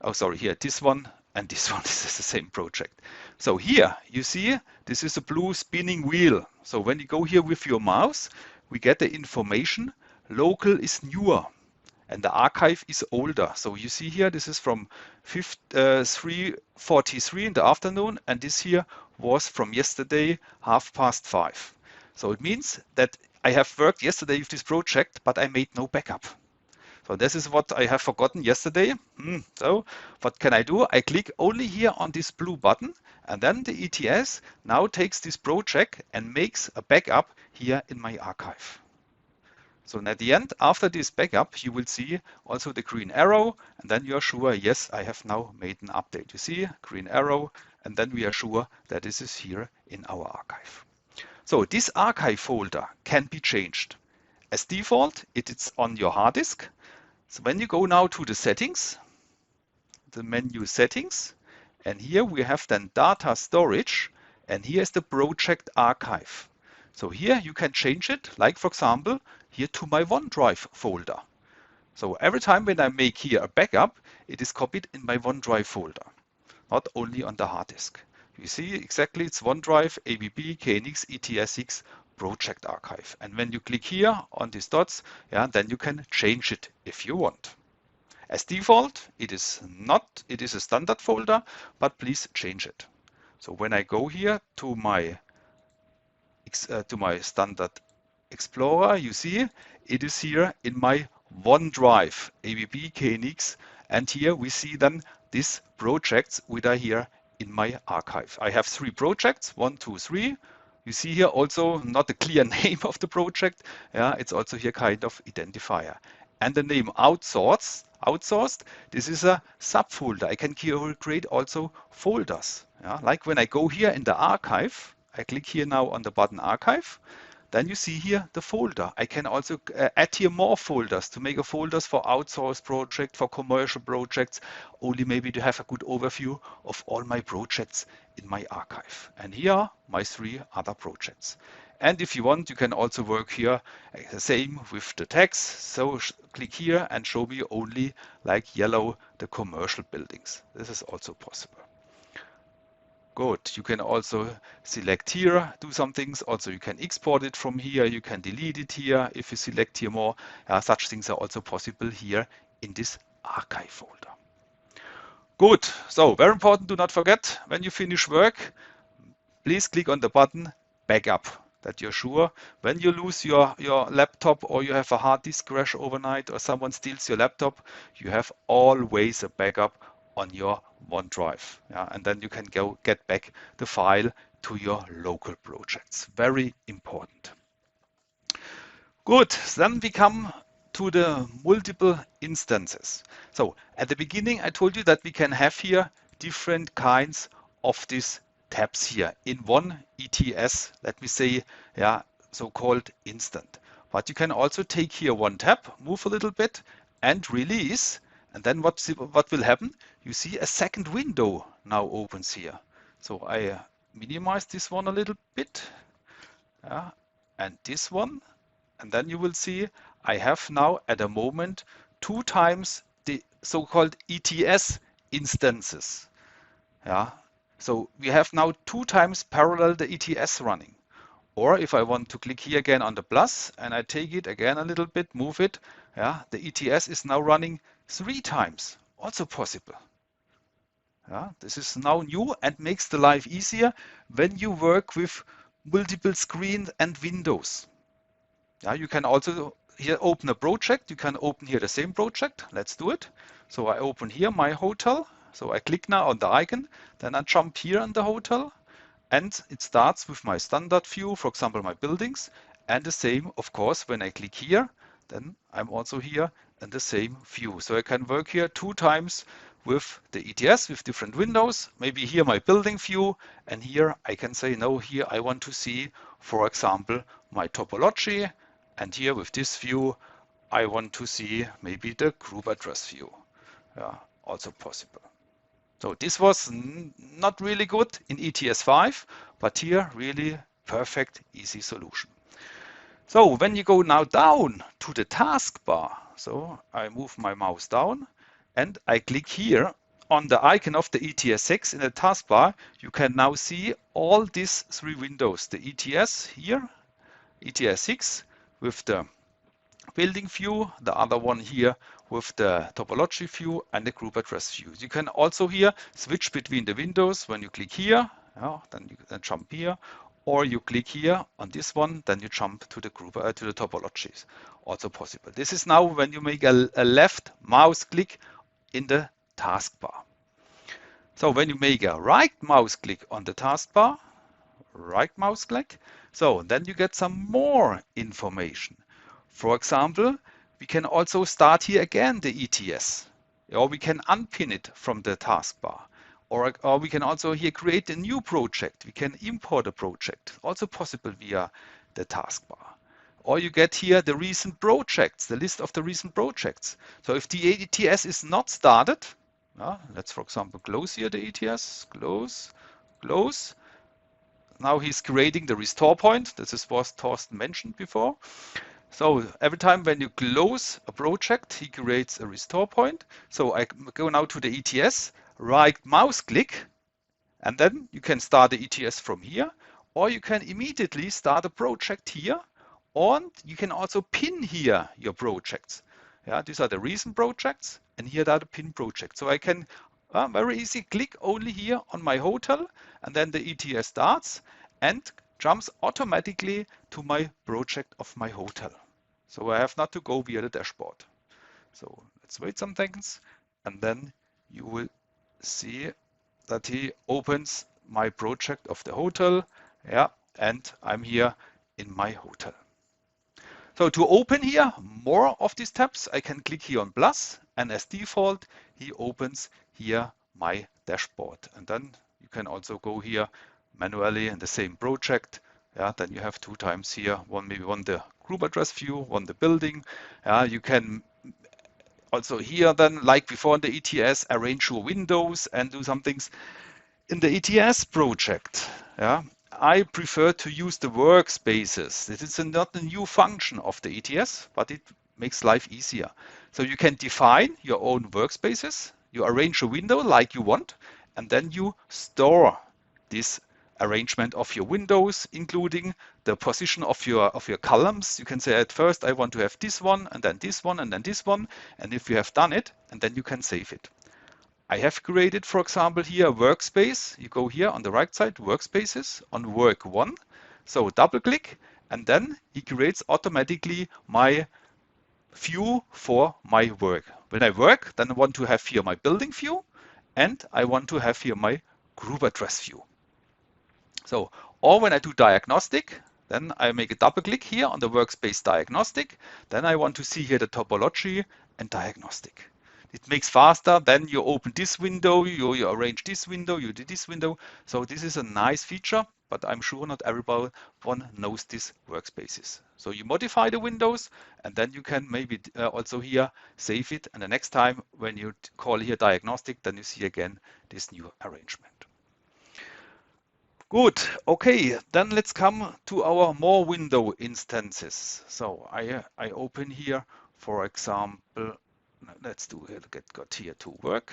Oh, sorry, here, this one and this one, this is the same project. So here you see this is a blue spinning wheel. So when you go here with your mouse, we get the information. Local is newer and the archive is older. So you see here, this is from 3:43 in the afternoon, and this here was from yesterday, 5:30. So it means that I have worked yesterday with this project, but I made no backup. So this is what I have forgotten yesterday. So what can I do? I click only here on this blue button, and then the ETS now takes this project and makes a backup here in my archive. So at the end, after this backup, you will see also the green arrow, and then you are sure, yes, I have now made an update. You see, green arrow, and then we are sure that this is here in our archive. So this archive folder can be changed. As default, it is on your hard disk. So when you go now to the settings, the menu settings, and here we have then data storage, and here is the project archive. So here you can change it, like for example, here to my OneDrive folder. So every time when I make here a backup, it is copied in my OneDrive folder, not only on the hard disk. You see exactly it's OneDrive, ABB, KNX, ETS6 project archive. And when you click here on these dots, yeah, then you can change it if you want. As default, it is a standard folder, but please change it. So when I go here to my standard Explorer, you see it is here in my OneDrive, ABB, KNX, and here we see then these projects which are here in my archive. I have 3 projects, 1, 2, 3. You see here also not a clear name of the project. Yeah, it's also here kind of identifier. And the name outsourced, this is a subfolder. I can create also folders. Yeah, like when I go here in the archive, I click here now on the button archive. Then you see here the folder. I can also add here more folders to make a folders for outsourced project, for commercial projects, only maybe to have a good overview of all my projects in my archive. And here are my 3 other projects. And if you want, you can also work here the same with the text. So click here and show me only like yellow the commercial buildings. This is also possible. Good. You can also select here, do some things. Also, you can export it from here. You can delete it here if you select here more. Such things are also possible here in this archive folder. Good. So very important, do not forget, when you finish work, please click on the button Backup, that you're sure when you lose your laptop or you have a hard disk crash overnight or someone steals your laptop, you have always a backup on your OneDrive. Yeah, and then you can get back the file to your local projects. Very important. Good. Then we come to the multiple instances. So at the beginning, I told you that we can have here different kinds of these tabs here in one ETS, let me say, yeah, so-called instant. But you can also take here one tab, move a little bit and release. And then what will happen? You see a second window now opens here. So I minimize this one a little bit, and this one, and then you will see I have now at the moment 2 times the so-called ETS instances. Yeah. So we have now 2 times parallel the ETS running. Or if I want to click here again on the plus and I take it again a little bit, move it, yeah, the ETS is now running 3 times, also possible. Yeah, this is now new and makes the life easier when you work with multiple screens and windows. Yeah, you can also here open a project. You can open here the same project. Let's do it. So I open here my hotel. So I click now on the icon, then I jump here on the hotel, and it starts with my standard view, for example, my buildings, and the same, of course, when I click here, then I'm also here in the same view. So I can work here 2 times with the ETS with different windows. Maybe here my building view, and here I can say, no, here I want to see, for example, my topology, and here with this view I want to see maybe the group address view. Yeah, also possible. So this was not really good in ETS5, but here really perfect, easy solution. So when you go now down to the taskbar, so I move my mouse down and I click here on the icon of the ETS6 in the taskbar, you can now see all these three windows, the ETS here, ETS6 with the building view, the other one here with the topology view and the group address view. You can also here switch between the windows. When you click here, then you can jump here, or you click here on this one, then you jump to the group to the topologies. Also possible. This is now when you make a left mouse click in the taskbar. So when you make a right mouse click on the taskbar, right mouse click, so then you get some more information. For example, we can also start here again the ETS, or we can unpin it from the taskbar, or we can also here create a new project. We can import a project, also possible via the taskbar. Or you get here the recent projects, the list of the recent projects. So if the ETS is not started, let's for example close here the ETS, close. Now he's creating the restore point. This is what Torsten mentioned before. So every time when you close a project, he creates a restore point. So I go now to the ETS, right mouse click, and then you can start the ETS from here, or you can immediately start a project here, and you can also pin here your projects. Yeah, these are the recent projects, and here are the pin projects. So I can very easy click only here on my hotel, and then the ETS starts and jumps automatically to my project of my hotel. So I have not to go via the dashboard. So let's wait some seconds, and then you will see that he opens my project of the hotel. Yeah, and I'm here in my hotel. So to open here more of these tabs, I can click here on plus, and as default, he opens here my dashboard. And then you can also go here manually in the same project. Yeah, then you have two times here, maybe one the group address view, one the building. You can also here then, like before in the ETS, arrange your windows and do some things. In the ETS project, I prefer to use the workspaces. This is not a new function of the ETS, but it makes life easier. So you can define your own workspaces. You arrange a window like you want, and then you store this arrangement of your windows, including the position of your columns. You can say at first I want to have this one, and then this one, and then this one. And if you have done it, and then you can save it. I have created, for example, here a workspace. You go here on the right side, workspaces, on work 1. So double click, and then he creates automatically my view for my work. When I work, then I want to have here my building view, and I want to have here my group address view. So, or when I do diagnostic, then I make a double click here on the workspace diagnostic. Then I want to see here the topology and diagnostic. It makes faster. Then you open this window, you arrange this window, you do this window. So this is a nice feature, but I'm sure not everyone knows these workspaces. So you modify the windows, and then you can maybe also here save it. And the next time when you call here diagnostic, then you see again this new arrangement. Good. Okay, then let's come to our more window instances. So I open here, for example, let's do it. Got here to work.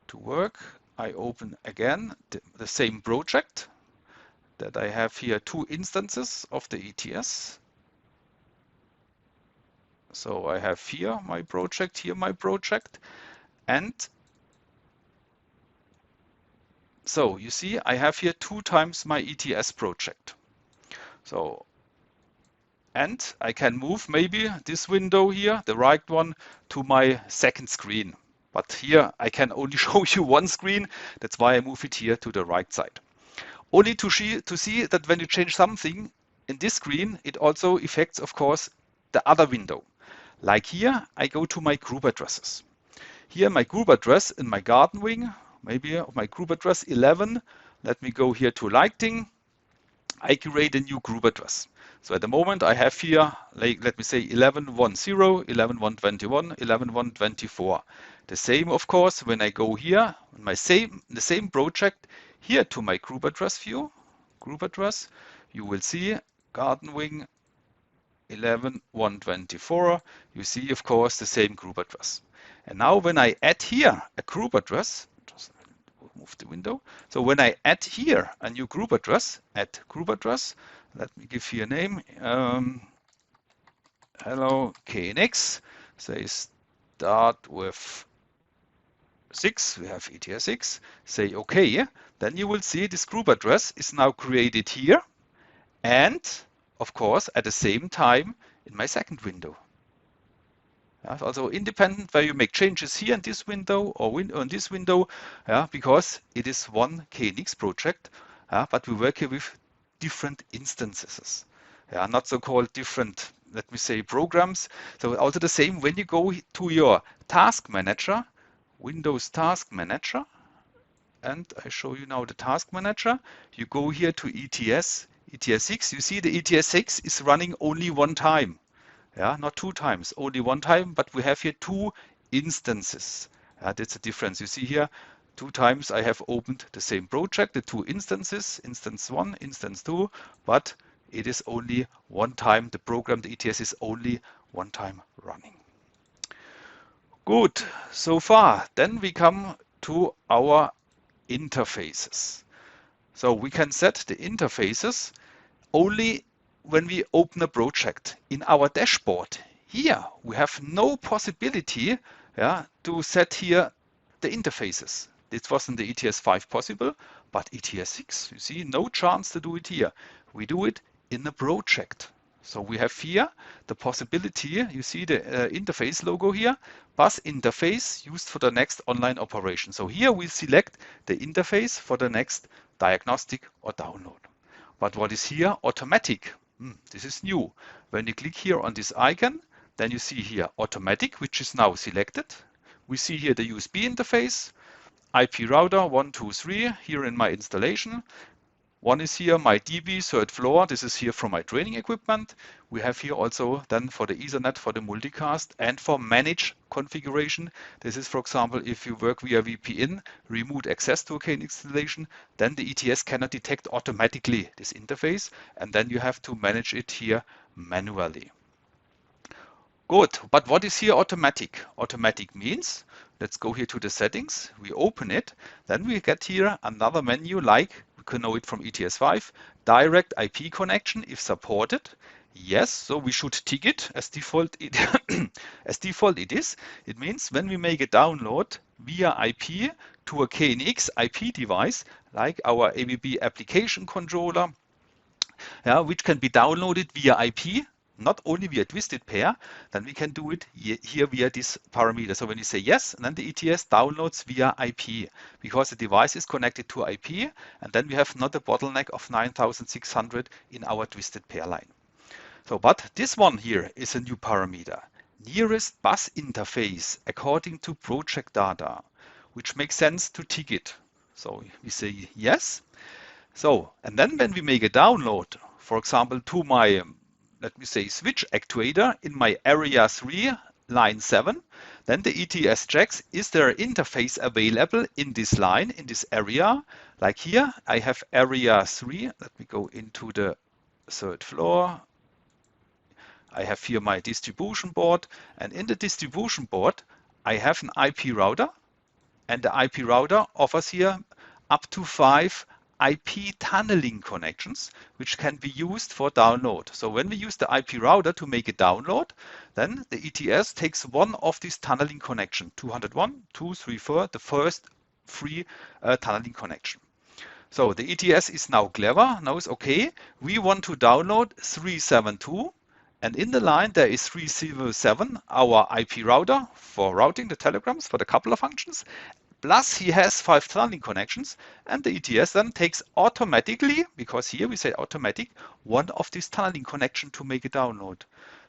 To work, I open again the same project that I have here, two instances of the ETS. So I have here my project, and so you see I have here 2 times my ETS project. So, and I can move maybe this window here, the right one, to my second screen. But here I can only show you one screen. That's why I move it here to the right side. Only to see that when you change something in this screen, it also affects, of course, the other window. Like here, I go to my group addresses. here my group address in my garden wing, maybe my group address 11. Let me go here to lighting. I create a new group address. So at the moment I have here, like, let me say 11.1.0, 11.1.21, 11.1.24. The same, of course, when I go here, the same project here to my group address view, group address, you will see garden wing 11.1.24. You see, of course, the same group address. And now when I add here a group address, just move the window. So when I add here a new group address, add group address, let me give here a name. Hello KNX. Say start with 6. We have ETS6. Say OK. Then you will see this group address is now created here, and of course at the same time in my second window. Also independent where you make changes here in this window or on this window, because it is one KNX project, but we work here with different instances, not so-called different, let me say, programs. So also the same when you go to your task manager, Windows Task Manager, and I show you now the task manager. You go here to ETS6. You see the ETS6 is running only one time. Not 2 times, only 1 time, but we have here 2 instances. That's the difference. You see here 2 times I have opened the same project, the 2 instances, instance 1, instance 2, but it is only 1 time. The program, the ETS, is only 1 time running. Good, so far. Then we come to our interfaces. So we can set the interfaces only when we open a project. In our dashboard here we have no possibility to set here the interfaces. This wasn't the ETS5 possible, but ETS6, you see, no chance to do it here. We do it in a project. So we have here the possibility, you see the interface logo here, bus interface used for the next online operation. So here we select the interface for the next diagnostic or download. But what is here? Automatic. This is new. When you click here on this icon, then you see here automatic, which is now selected. We see here the USB interface, IP router 1, 2, 3 here in my installation. One is here my DB third floor. This is here from my training equipment. We have here also then for the Ethernet, for the multicast, and for manage configuration. This is, for example, if you work via VPN, remote access to a KNX installation, then the ETS cannot detect automatically this interface, and then you have to manage it here manually. Good, but what is here automatic? Automatic means, let's go here to the settings, we open it, then we get here another menu like, we can know it from ETS5, direct IP connection if supported. Yes, so we should tick it as default. As default it is. It means when we make a download via IP to a KNX IP device, like our ABB application controller, which can be downloaded via IP, not only via twisted pair, then we can do it here via this parameter. So when you say yes, then the ETS downloads via IP because the device is connected to IP, and then we have not a bottleneck of 9600 in our twisted pair line. So, but this one here is a new parameter, nearest bus interface according to project data, which makes sense to tick it. So we say yes. So, and then when we make a download, for example, to my let me say switch actuator in my area 3 line 7, then the ETS checks, is there an interface available in this line, in this area? Like here I have area 3. Let me go into the third floor. I have here my distribution board, and in the distribution board I have an IP router, and the IP router offers here up to 5 IP tunneling connections, which can be used for download. So when we use the IP router to make a download, then the ETS takes one of these tunneling connections, 201, 2, 3, 4, the first free tunneling connection. So the ETS is now clever, knows, okay, we want to download 372, and in the line there is 307, our IP router for routing the telegrams for the coupler functions. Plus he has 5 tunneling connections, and the ETS then takes automatically, because here we say automatic, one of these tunneling connection to make a download.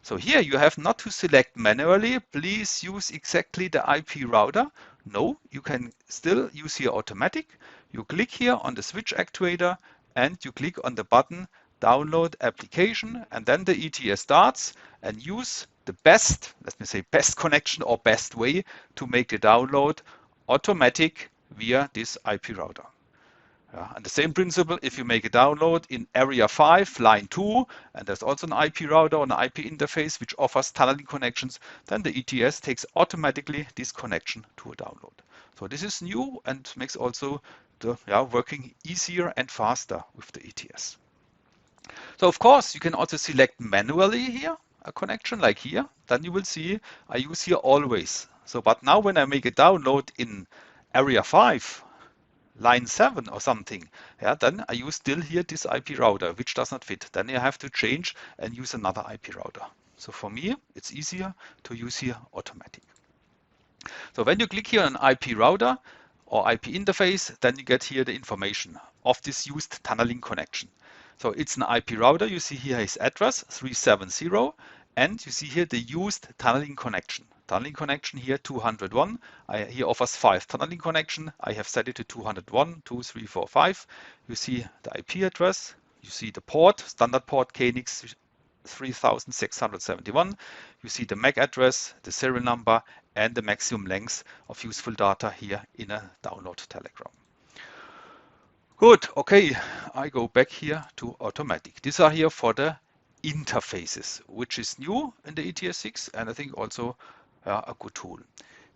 So here you have not to select manually, please use exactly the IP router. No, you can still use here automatic. You click here on the switch actuator and you click on the button download application, and then the ETS starts, and use the best, let me say best connection or best way to make the download automatic via this IP router. And the same principle, if you make a download in area 5, line 2, and there's also an IP router or an IP interface which offers tunneling connections, then the ETS takes automatically this connection to a download. So this is new and makes also the working easier and faster with the ETS. So of course, you can also select manually here a connection like here. Then you will see I use here always. So, but now when I make a download in area 5, line 7 or something, then I use still here this IP router, which does not fit. Then I have to change and use another IP router. So for me, it's easier to use here automatic. So when you click here on IP router or IP interface, then you get here the information of this used tunneling connection. So it's an IP router. You see here his address 370, and you see here the used tunneling connection. Tunneling connection here 201. He offers 5 tunneling connection. I have set it to 201, 2, 3, 4, 5. You see the IP address. You see the port, standard port KNX 3671. You see the MAC address, the serial number, and the maximum length of useful data here in a download telegram. Good, okay, I go back here to automatic. These are here for the interfaces, which is new in the ETS6, and I think also a good tool.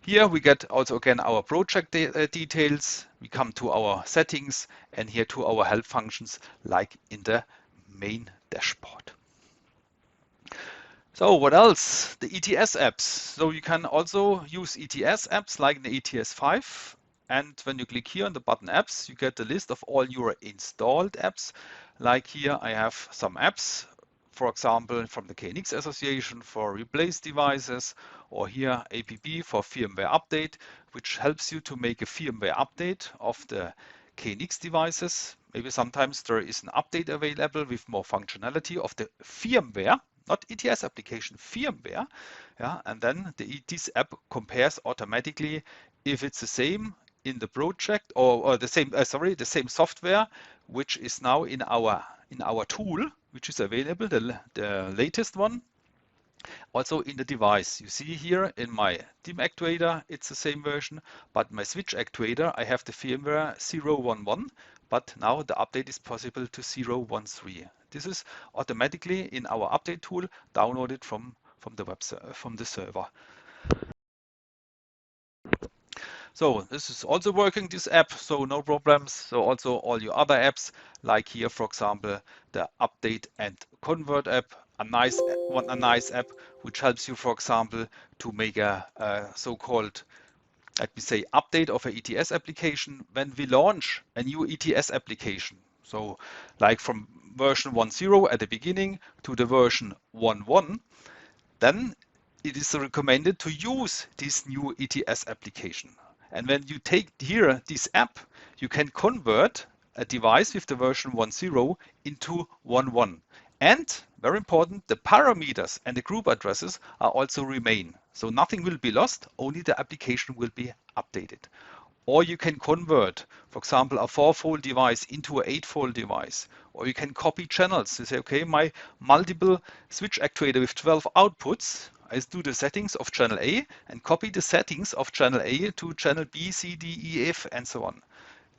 Here we get also again our project details. We come to our settings and here to our help functions like in the main dashboard. So what else? The ETS apps. So you can also use ETS apps like the ETS5. And when you click here on the button apps, you get the list of all your installed apps. Like here, I have some apps, for example, from the KNX Association for replace devices, or here ABB for firmware update, which helps you to make a firmware update of the KNX devices. Maybe sometimes there is an update available with more functionality of the firmware, not ETS application, firmware. And then this app compares automatically if it's the same in the project or the same software, which is now in our tool, which is available, the latest one. Also in the device, you see here in my DIMM actuator, it's the same version, but my switch actuator, I have the firmware 011, but now the update is possible to 013. This is automatically in our update tool downloaded from the server. So this is also working, this app, so no problems. So also all your other apps, like here, for example, the update and convert app, a nice app which helps you, for example, to make a so-called, let me say, update of an ETS application when we launch a new ETS application. So like from version 1.0 at the beginning to the version 1.1, then it is recommended to use this new ETS application. And when you take here this app, you can convert a device with the version 1.0 into 1.1. And very important, the parameters and the group addresses are also remain. So nothing will be lost, only the application will be updated. Or you can convert, for example, a 4-fold device into an 8-fold device. Or you can copy channels. You say, okay, my multiple switch actuator with 12 outputs, I do the settings of channel A and copy the settings of channel A to channel B, C, D, E, F, and so on.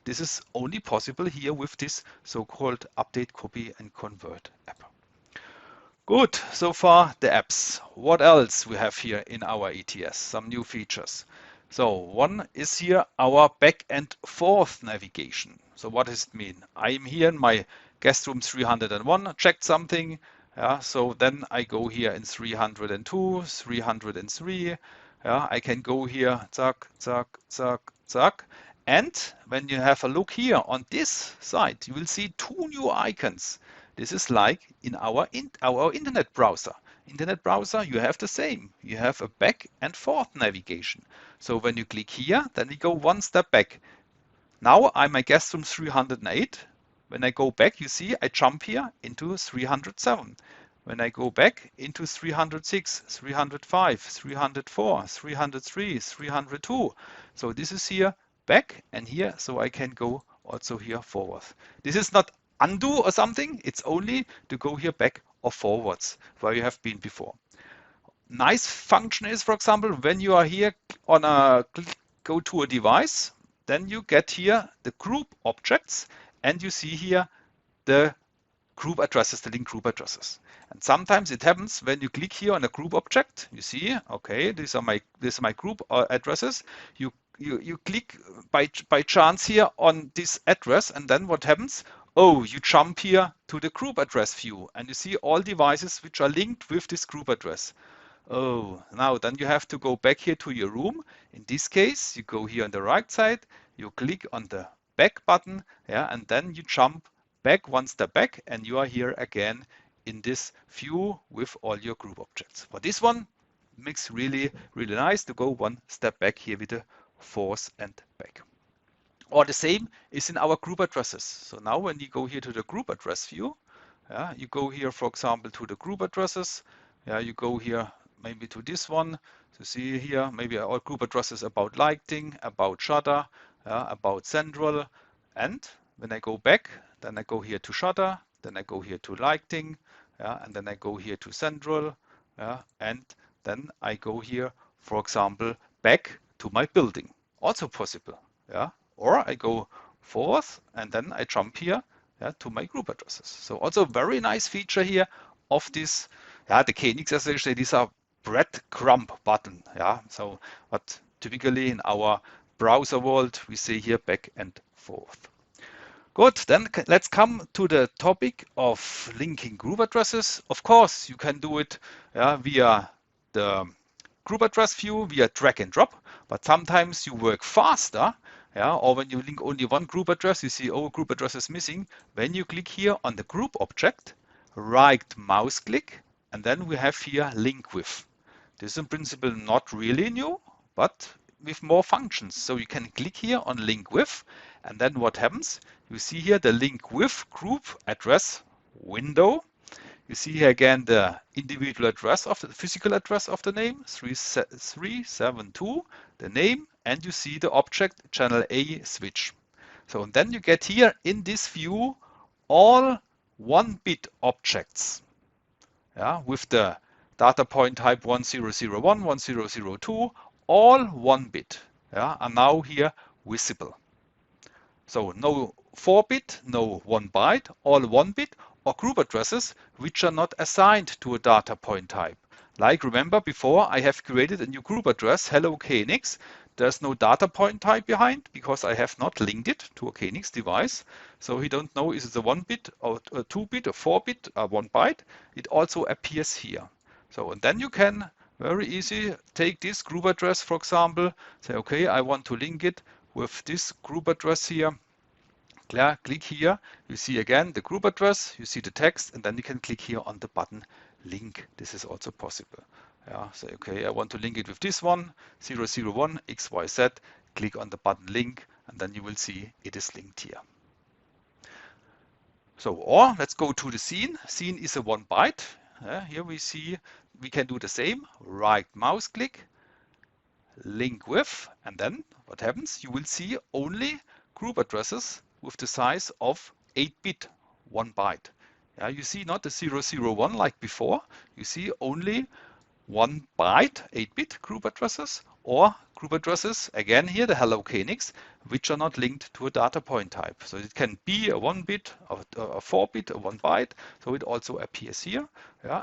This is only possible here with this so-called update, copy, and convert app. Good, so far the apps. What else we have here in our ETS? Some new features. So one is here our back and forth navigation. So what does it mean? I'm here in my guest room 301, checked something. So then I go here in 302, 303. I can go here, zack, zack, zack, zack. And when you have a look here on this side, you will see 2 new icons. This is like in our internet browser. Internet browser, you have the same. You have a back and forth navigation. So when you click here, then you go 1 step back. Now I'm at guest room 308. When I go back, you see I jump here into 307. when I go back into 306, 305, 304, 303, 302. So this is here back and here, so I can go also here forward. This is not undo or something, it's only to go here back or forwards where you have been before. Nice function is, for example, when you are here on a go to a device, then you get here the group objects and you see here the group addresses, the link group addresses. And sometimes it happens when you click here on a group object, you see, okay, these are my group addresses. You click by chance here on this address, and then what happens? Oh, you jump here to the group address view, and you see all devices which are linked with this group address. Oh, now then you have to go back here to your room. In this case, you go here on the right side, you click on the back button, yeah, and then you jump back one step back, and you are here again in this view with all your group objects. For this one, makes really nice to go one step back here with the force and back. Or the same is in our group addresses. So now when you go here to the group address view, yeah, you go here, for example, to the group addresses. Yeah, you go here maybe to this one. So see here, maybe all group addresses about lighting, about shutter, about central. And when I go back, then I go here to shutter, then I go here to lighting, and then I go here to central, and then I go here, for example, back to my building. Also possible, or I go forth and then I jump here to my group addresses. So also very nice feature here of this, the KNX, as they say, these are breadcrumb button, So, but typically in our browser world, we say here back and forth. Good, then let's come to the topic of linking group addresses. Of course, you can do it via the group address view, via drag and drop, but sometimes you work faster, or when you link only one group address, you see, oh, group address is missing. When you click here on the group object, right mouse click, and then we have here link with. This is in principle not really new, but with more functions. So you can click here on link with, and then what happens? You see here the link with group address window. You see here again the individual address of the physical address of the name, 372, the name, and you see the object channel A switch. So and then you get here in this view all 1-bit objects, with the data point type 1001, 1002, all 1-bit, are now here visible. So no 4-bit, no 1 byte, all 1-bit, or group addresses which are not assigned to a data point type. Like remember before I have created a new group address, hello KNX. There's no data point type behind because I have not linked it to a KNX device. So we don't know is it a 1-bit or a 2-bit, a 4-bit, or 1 byte. It also appears here. So and then you can very easy take this group address, for example, say, okay, I want to link it with this group address here. Click here, you see again the group address, you see the text, and then you can click here on the button link. This is also possible. Say, okay, I want to link it with this one, 001 XYZ, click on the button link, and then you will see it is linked here. So, or let's go to the scene. Scene is a 1 byte. Here we see we can do the same, right mouse click, link with, and then what happens? You will see only group addresses with the size of 8-bit, 1 byte. You see not the 001 like before, you see only 1 byte, 8-bit group addresses, or group addresses, again here the hello KNX, which are not linked to a data point type. So it can be a 1-bit, a 4-bit, a 1 byte, so it also appears here.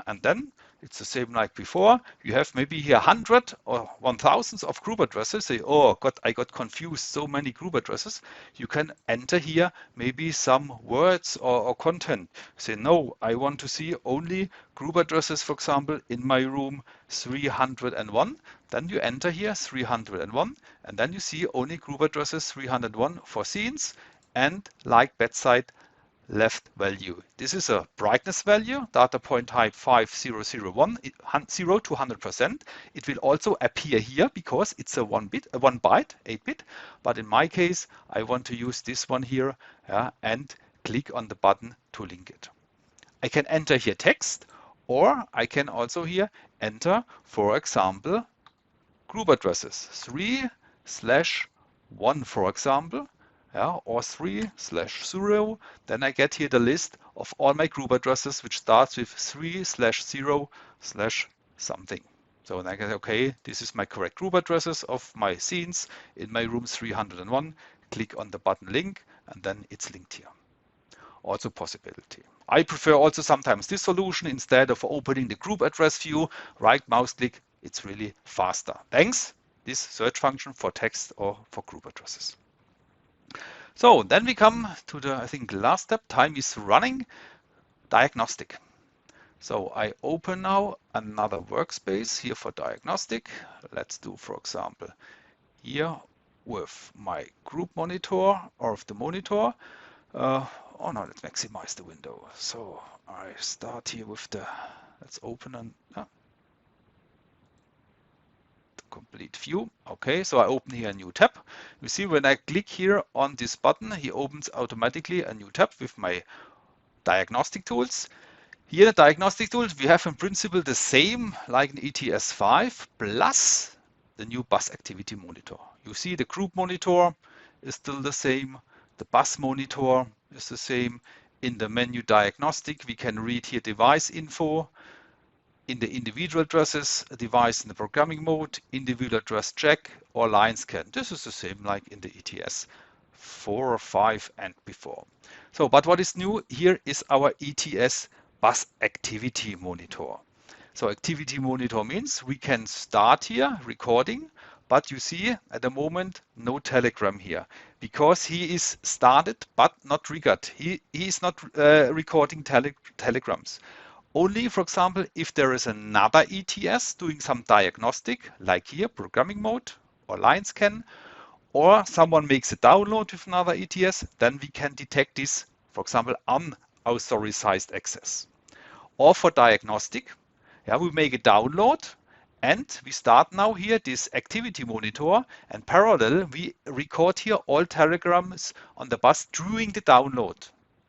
And then it's the same like before. You have maybe here 100 or 1000 of group addresses. Say, oh God, I got confused, so many group addresses. You can enter here maybe some words or content. Say, no, I want to see only group addresses, for example, in my room 301. Then you enter here 301, and then you see only group addresses 301 for scenes and like bedside left value. This is a brightness value, data point type 5001, 0 to 100%. It will also appear here because it's a 1 byte, 8-bit. But in my case, I want to use this one here and click on the button to link it. I can enter here text, Or I can also here enter, for example, group addresses 3/1, for example, yeah, or 3/0. Then I get here the list of all my group addresses, which starts with 3/0/something. So then I get, okay, this is my correct group addresses of my scenes in my room 301. Click on the button link, and then it's linked here. Also possibility. I prefer also sometimes this solution instead of opening the group address view, right mouse click, it's really faster. Thanks, this search function for text or for group addresses. So then we come to the, I think, last step. Time is running. Diagnostic. So I open now another workspace here for diagnostic. Let's do, for example, here with my group monitor or of the monitor. Oh no, let's maximize the window. So I start here with the, let's open the complete view. Okay, so I open here a new tab. You see when I click here on this button, he opens automatically a new tab with my diagnostic tools. Here the diagnostic tools, we have in principle the same like in ETS5 plus the new bus activity monitor. You see the group monitor is still the same. The bus monitor is the same. In the menu diagnostic, we can read here device info. In the individual addresses, a device in the programming mode, individual address check or line scan. This is the same like in the ETS 4 or 5 and before. So, but what is new here is our ETS Bus Activity Monitor. So Activity Monitor means we can start here recording, but you see at the moment no telegram here because he is started but not triggered. He is not recording telegrams. Only, for example, if there is another ETS doing some diagnostic, like here, programming mode or line scan, or someone makes a download with another ETS, then we can detect this, for example, unauthorized access. Or for diagnostic, yeah, we make a download and we start now here this activity monitor, and parallel we record here all telegrams on the bus during the download.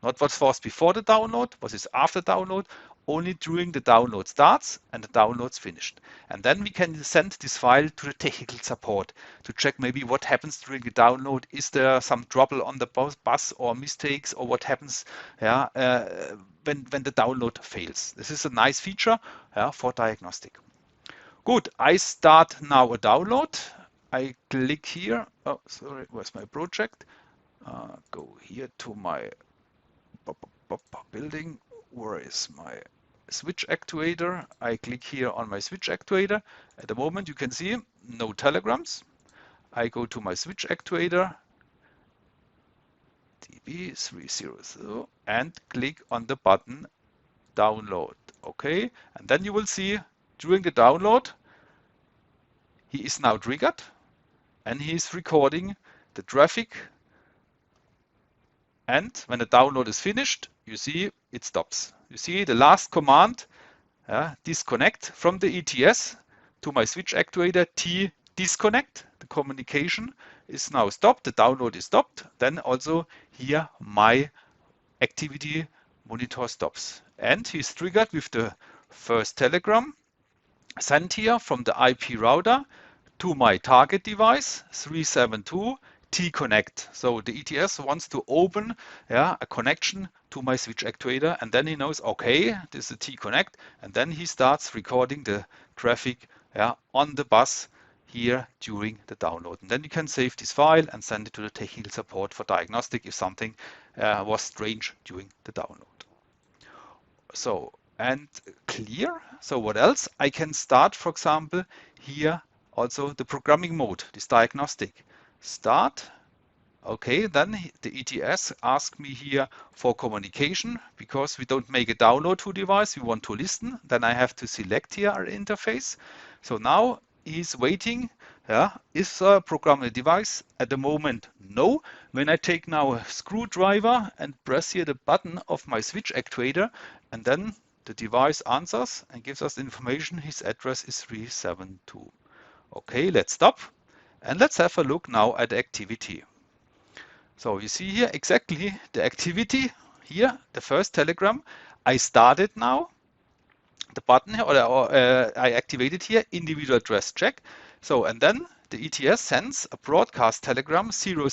Not what was before the download, what is after download, only during the download starts and the download's finished. And then we can send this file to the technical support to check maybe what happens during the download. Is there some trouble on the bus or mistakes, or what happens when the download fails? This is a nice feature for diagnostic. Good, I start now a download. I click here. Oh, sorry, where's my project? Go here to my building. Where is my switch actuator? I click here on my switch actuator. At the moment you can see no telegrams. I go to my switch actuator, DB300, and click on the button download. Okay, and then you will see during the download he is now triggered and he is recording the traffic, and when the download is finished, you see it stops. You see the last command, disconnect from the ETS to my switch actuator, T disconnect. The communication is now stopped, the download is stopped. Then also here my activity monitor stops. And he's triggered with the first telegram sent here from the IP router to my target device 372 T-Connect. So the ETS wants to open a connection to my switch actuator, and then he knows, okay, this is a T-Connect, and then he starts recording the traffic on the bus here during the download. And then you can save this file and send it to the technical support for diagnostic if something was strange during the download. So, and clear. So what else? I can start, for example, here also the programming mode, this diagnostic. Start. Okay, then the ETS asks me here for communication because we don't make a download to device, we want to listen. Then I have to select here our interface. So now he's waiting. Is a programmable device? At the moment, no. When I take now a screwdriver and press here the button of my switch actuator, and then the device answers and gives us information. His address is 372. Okay, let's stop. And let's have a look now at the activity. So you see here exactly the activity here, the first telegram. I started now the button here, or I activated here individual address check. So, and then the ETS sends a broadcast telegram 000.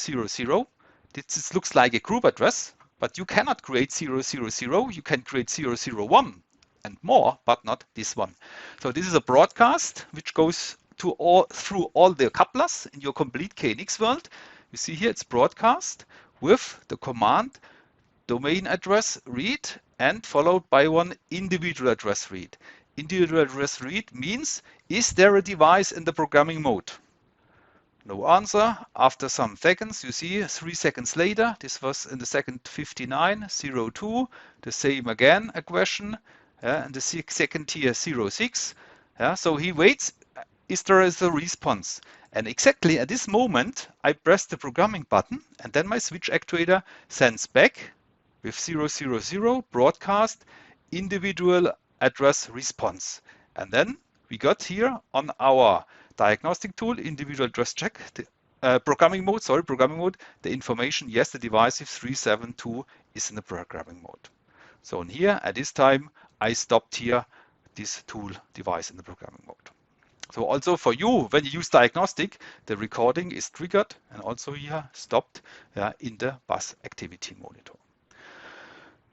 This looks like a group address, but you cannot create 000. You can create 001 and more, but not this one. So this is a broadcast which goes through all the couplers in your complete KNX world. You see here it's broadcast with the command domain address read and followed by one individual address read. Individual address read means, is there a device in the programming mode? No answer. After some seconds, you see 3 seconds later, this was in the second 5902, the same again, a question, and the second here 06. So he waits, is there a response? And exactly at this moment, I press the programming button, and then my switch actuator sends back with 000 broadcast individual address response. And then we got here on our diagnostic tool, individual address check, the programming mode, the information, yes, the device 372 is in the programming mode. So in here, at this time, I stopped here this tool device in the programming mode. So also for you, when you use diagnostic, the recording is triggered and also here stopped in the Bus Activity Monitor.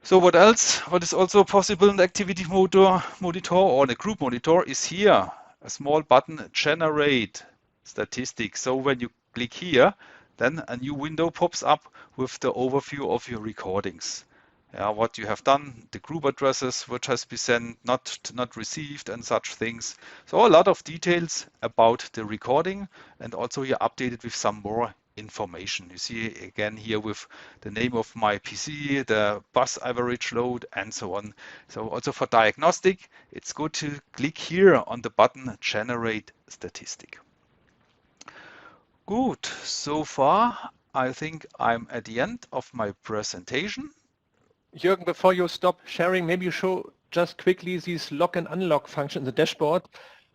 So what else? What is also possible in the Activity Monitor or the Group Monitor is here a small button, Generate Statistics. So when you click here, then a new window pops up with the overview of your recordings. What you have done, the group addresses, which has been sent, not received, and such things. So a lot of details about the recording, and also here updated with some more information. You see again here with the name of my PC, the bus average load, and so on. So also for diagnostic, it's good to click here on the button Generate Statistic. Good. So far, I think I'm at the end of my presentation. Jürgen, before you stop sharing, maybe you show just quickly these lock and unlock function in the dashboard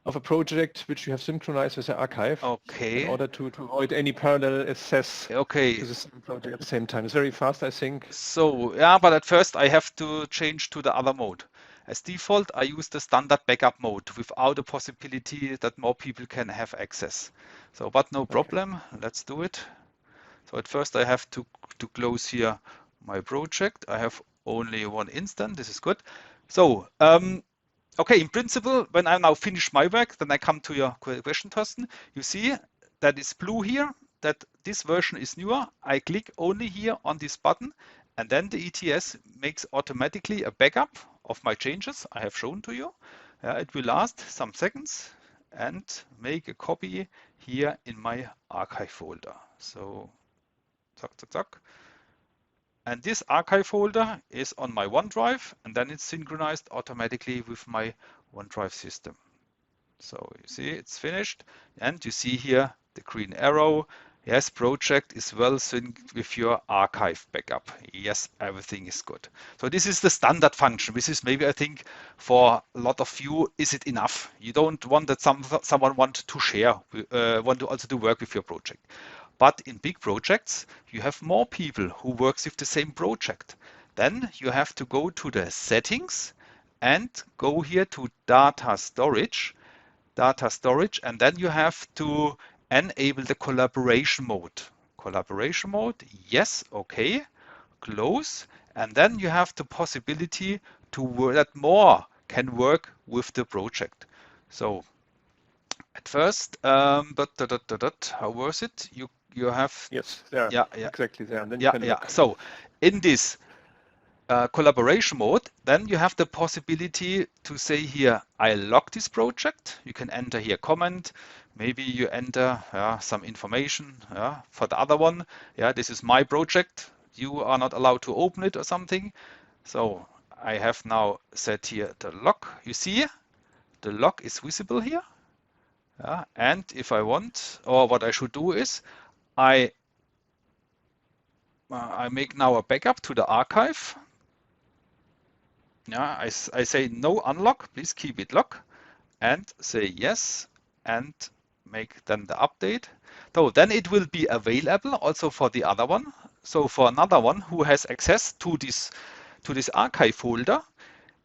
of a project which you have synchronized with the archive. Okay. In order to avoid any parallel access to the same project at the same time. It's very fast, I think. So, yeah, but at first I have to change to the other mode. As default, I use the standard backup mode without a possibility that more people can have access. So, but no problem. Let's do it. So at first I have to close here my project. I have only one instance. This is good. So, okay, in principle, when I now finish my work, then I come to your question, Thorsten. You see that it's blue here, that this version is newer. I click only here on this button, and then the ETS makes automatically a backup of my changes I have shown to you. It will last some seconds and make a copy here in my archive folder. So, zack. And this archive folder is on my OneDrive, and then it's synchronized automatically with my OneDrive system. So you see it's finished, and you see here the green arrow. Yes, project is well synced with your archive backup. Yes, everything is good. So this is the standard function. This is maybe, I think, for a lot of you, is it enough? You don't want that someone want to share, want to also do work with your project. But in big projects, you have more people who works with the same project. Then you have to go to the settings and go here to data storage, and then you have to enable the collaboration mode. Collaboration mode, yes, okay, close, and then you have the possibility to that more can work with the project. So at first, how was it? You have there. Yeah, exactly there. And then you can look. So in this collaboration mode, then you have the possibility to say here, I log this project. You can enter here comment. Maybe you enter some information for the other one. This is my project. You are not allowed to open it or something. So I have now set here the log. You see, the log is visible here. And if I want, or what I should do is, I make now a backup to the archive. I say no unlock, please keep it locked, and say yes, and make then the update. So then it will be available also for the other one. So for another one who has access to this archive folder,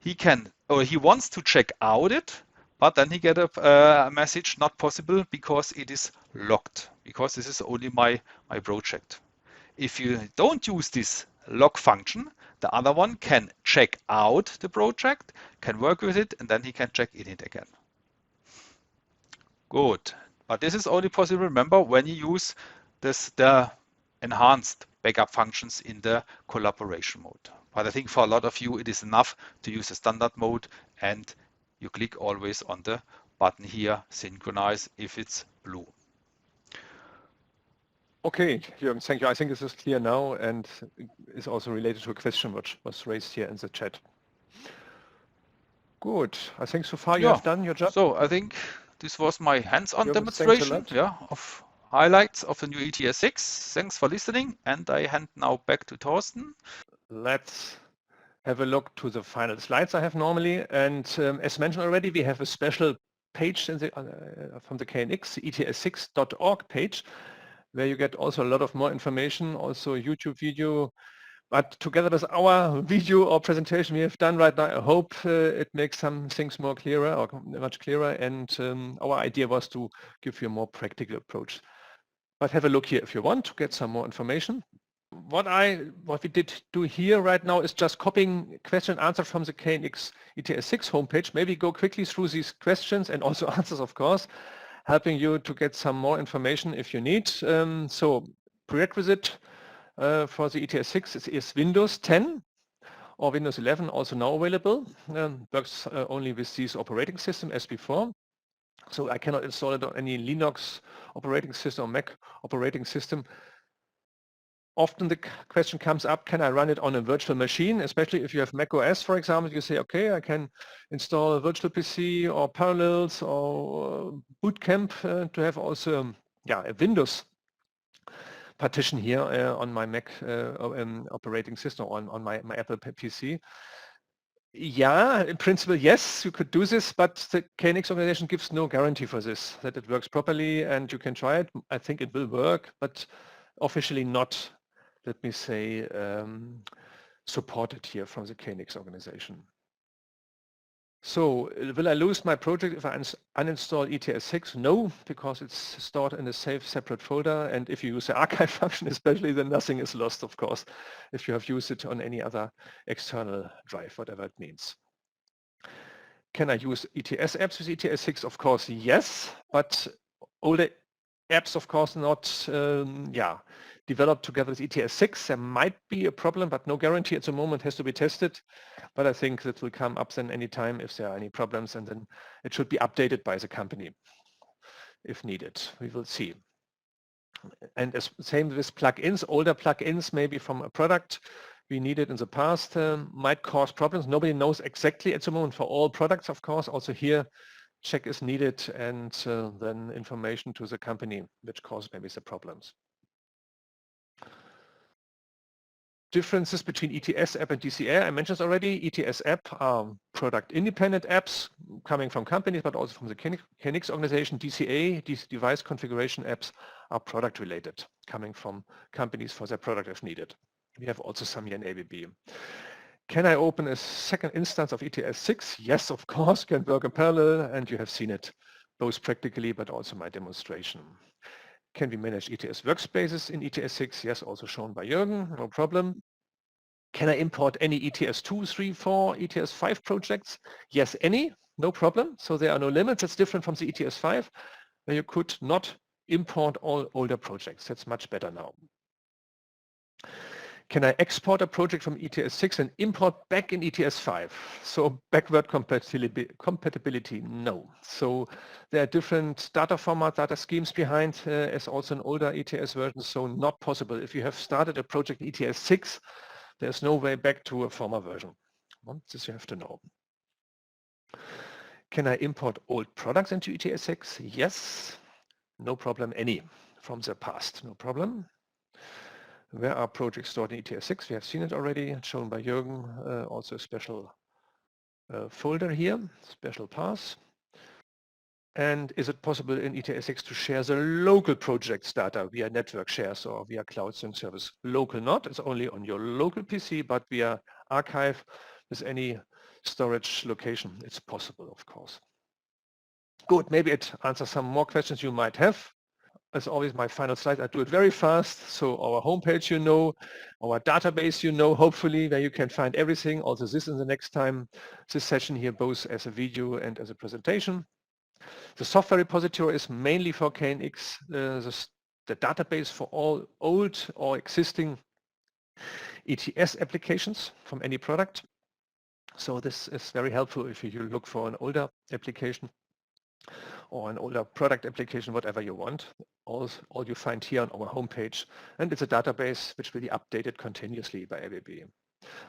he can, or he wants to check out it, but then he get a message not possible because it is locked, because this is only my project. If you don't use this lock function, the other one can check out the project, can work with it, and then he can check in it again. Good. But this is only possible, remember, when you use the enhanced backup functions in the collaboration mode. But I think for a lot of you, it is enough to use the standard mode, and you click always on the button here, synchronize, if it's blue. Okay, Jürgen, thank you. I think this is clear now and is also related to a question which was raised here in the chat. Good. I think so far you have done your job. So I think this was my hands-on Jürgen, demonstration of highlights of the new ETS6. Thanks for listening, and I hand now back to Thorsten. Let's have a look to the final slides I have normally. And as mentioned already, we have a special page in the, from the KNX, the ets6.org page, where you get also a lot of more information, also a YouTube video. But together with our video or presentation we have done right now, I hope it makes some things more clearer or much clearer. And our idea was to give you a more practical approach. But have a look here if you want to get some more information. What we did do here right now is just copying question and answer from the KNX ETS6 homepage. Maybe go quickly through these questions and also answers, of course, helping you to get some more information if you need. So prerequisite for the ETS6 is Windows 10 or Windows 11, also now available. Works only with this operating system as before. So I cannot install it on any Linux operating system or Mac operating system. Often the question comes up, can I run it on a virtual machine? Especially if you have Mac OS, for example, you say, okay, I can install a virtual PC or Parallels or Boot Camp to have also a Windows partition here on my Mac operating system or on my Apple PC. Yeah, in principle, yes, you could do this, but the KNX organization gives no guarantee for this, that it works properly and you can try it. I think it will work, but officially not, let me say, supported here from the KNX organization. So will I lose my project if I uninstall ETS6? No, because it's stored in a safe separate folder, and if you use the archive function especially, then nothing is lost, of course, if you have used it on any other external drive, whatever it means. Can I use ETS apps with ETS6? Of course, yes, but older apps, of course, not developed together with ETS6. There might be a problem, but no guarantee at the moment, has to be tested. But I think that will come up then anytime if there are any problems, and then it should be updated by the company if needed. We will see. And same with plugins, older plugins maybe from a product we needed in the past might cause problems. Nobody knows exactly at the moment for all products, of course. Also here, check is needed, and then information to the company which causes maybe the problems. Differences between Ets App and Dca, I mentioned already. Ets App are product independent apps coming from companies, but also from the KNX organization. Dca, these device configuration apps, are product related, coming from companies for their product if needed. We have also some here in ABB. Can I open a second instance of ETS6? Yes, of course, can work in parallel, and you have seen it both practically, but also my demonstration. Can we manage Ets Workspaces in ETS6? Yes, also shown by Jürgen, no problem. Can I import any ETS2, 3, 4, ETS5 projects? Yes, any, no problem. So there are no limits. It's different from the ETS5, where you could not import all older projects. That's much better now. Can I export a project from ETS6 and import back in ETS5? So backward compatibility, no. So there are different data formats, data schemes behind, as also in older ETS versions, so not possible. If you have started a project in ETS6, there's no way back to a former version. This you have to know. Can I import old products into ETS6? Yes, no problem any from the past, no problem. Where are projects stored in ETS6? We have seen it already, shown by Jürgen, also a special folder here, special path. And is it possible in ETS6 to share the local projects data via network shares or via cloud sync service? Local not, it's only on your local PC, but via archive with any storage location. It's possible, of course. Good, maybe it answers some more questions you might have. As always, my final slide, I do it very fast. So our homepage, you know, our database, you know, hopefully, where you can find everything. Also this in the next time, this session here, both as a video and as a presentation. The software repository is mainly for KNX, the database for all old or existing ETS applications from any product. So this is very helpful if you look for an older application or an older product application, whatever you want. All you find here on our homepage. And it's a database which will be updated continuously by ABB.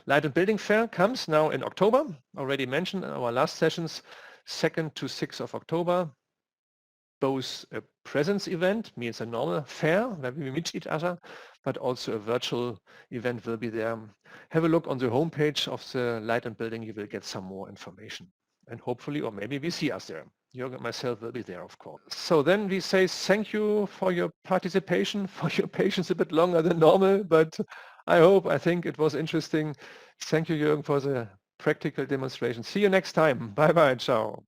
Light and Building Fair comes now in October. Already mentioned in our last sessions, 2nd to 6th of October. Both a presence event, means a normal fair where we meet each other, but also a virtual event will be there. Have a look on the homepage of the Light and Building, you will get some more information. And hopefully, or maybe we see us there. Jürgen and myself will be there, of course. So then we say thank you for your participation, for your patience a bit longer than normal, but I think it was interesting. Thank you, Jürgen, for the practical demonstration. See you next time. Bye-bye. Ciao.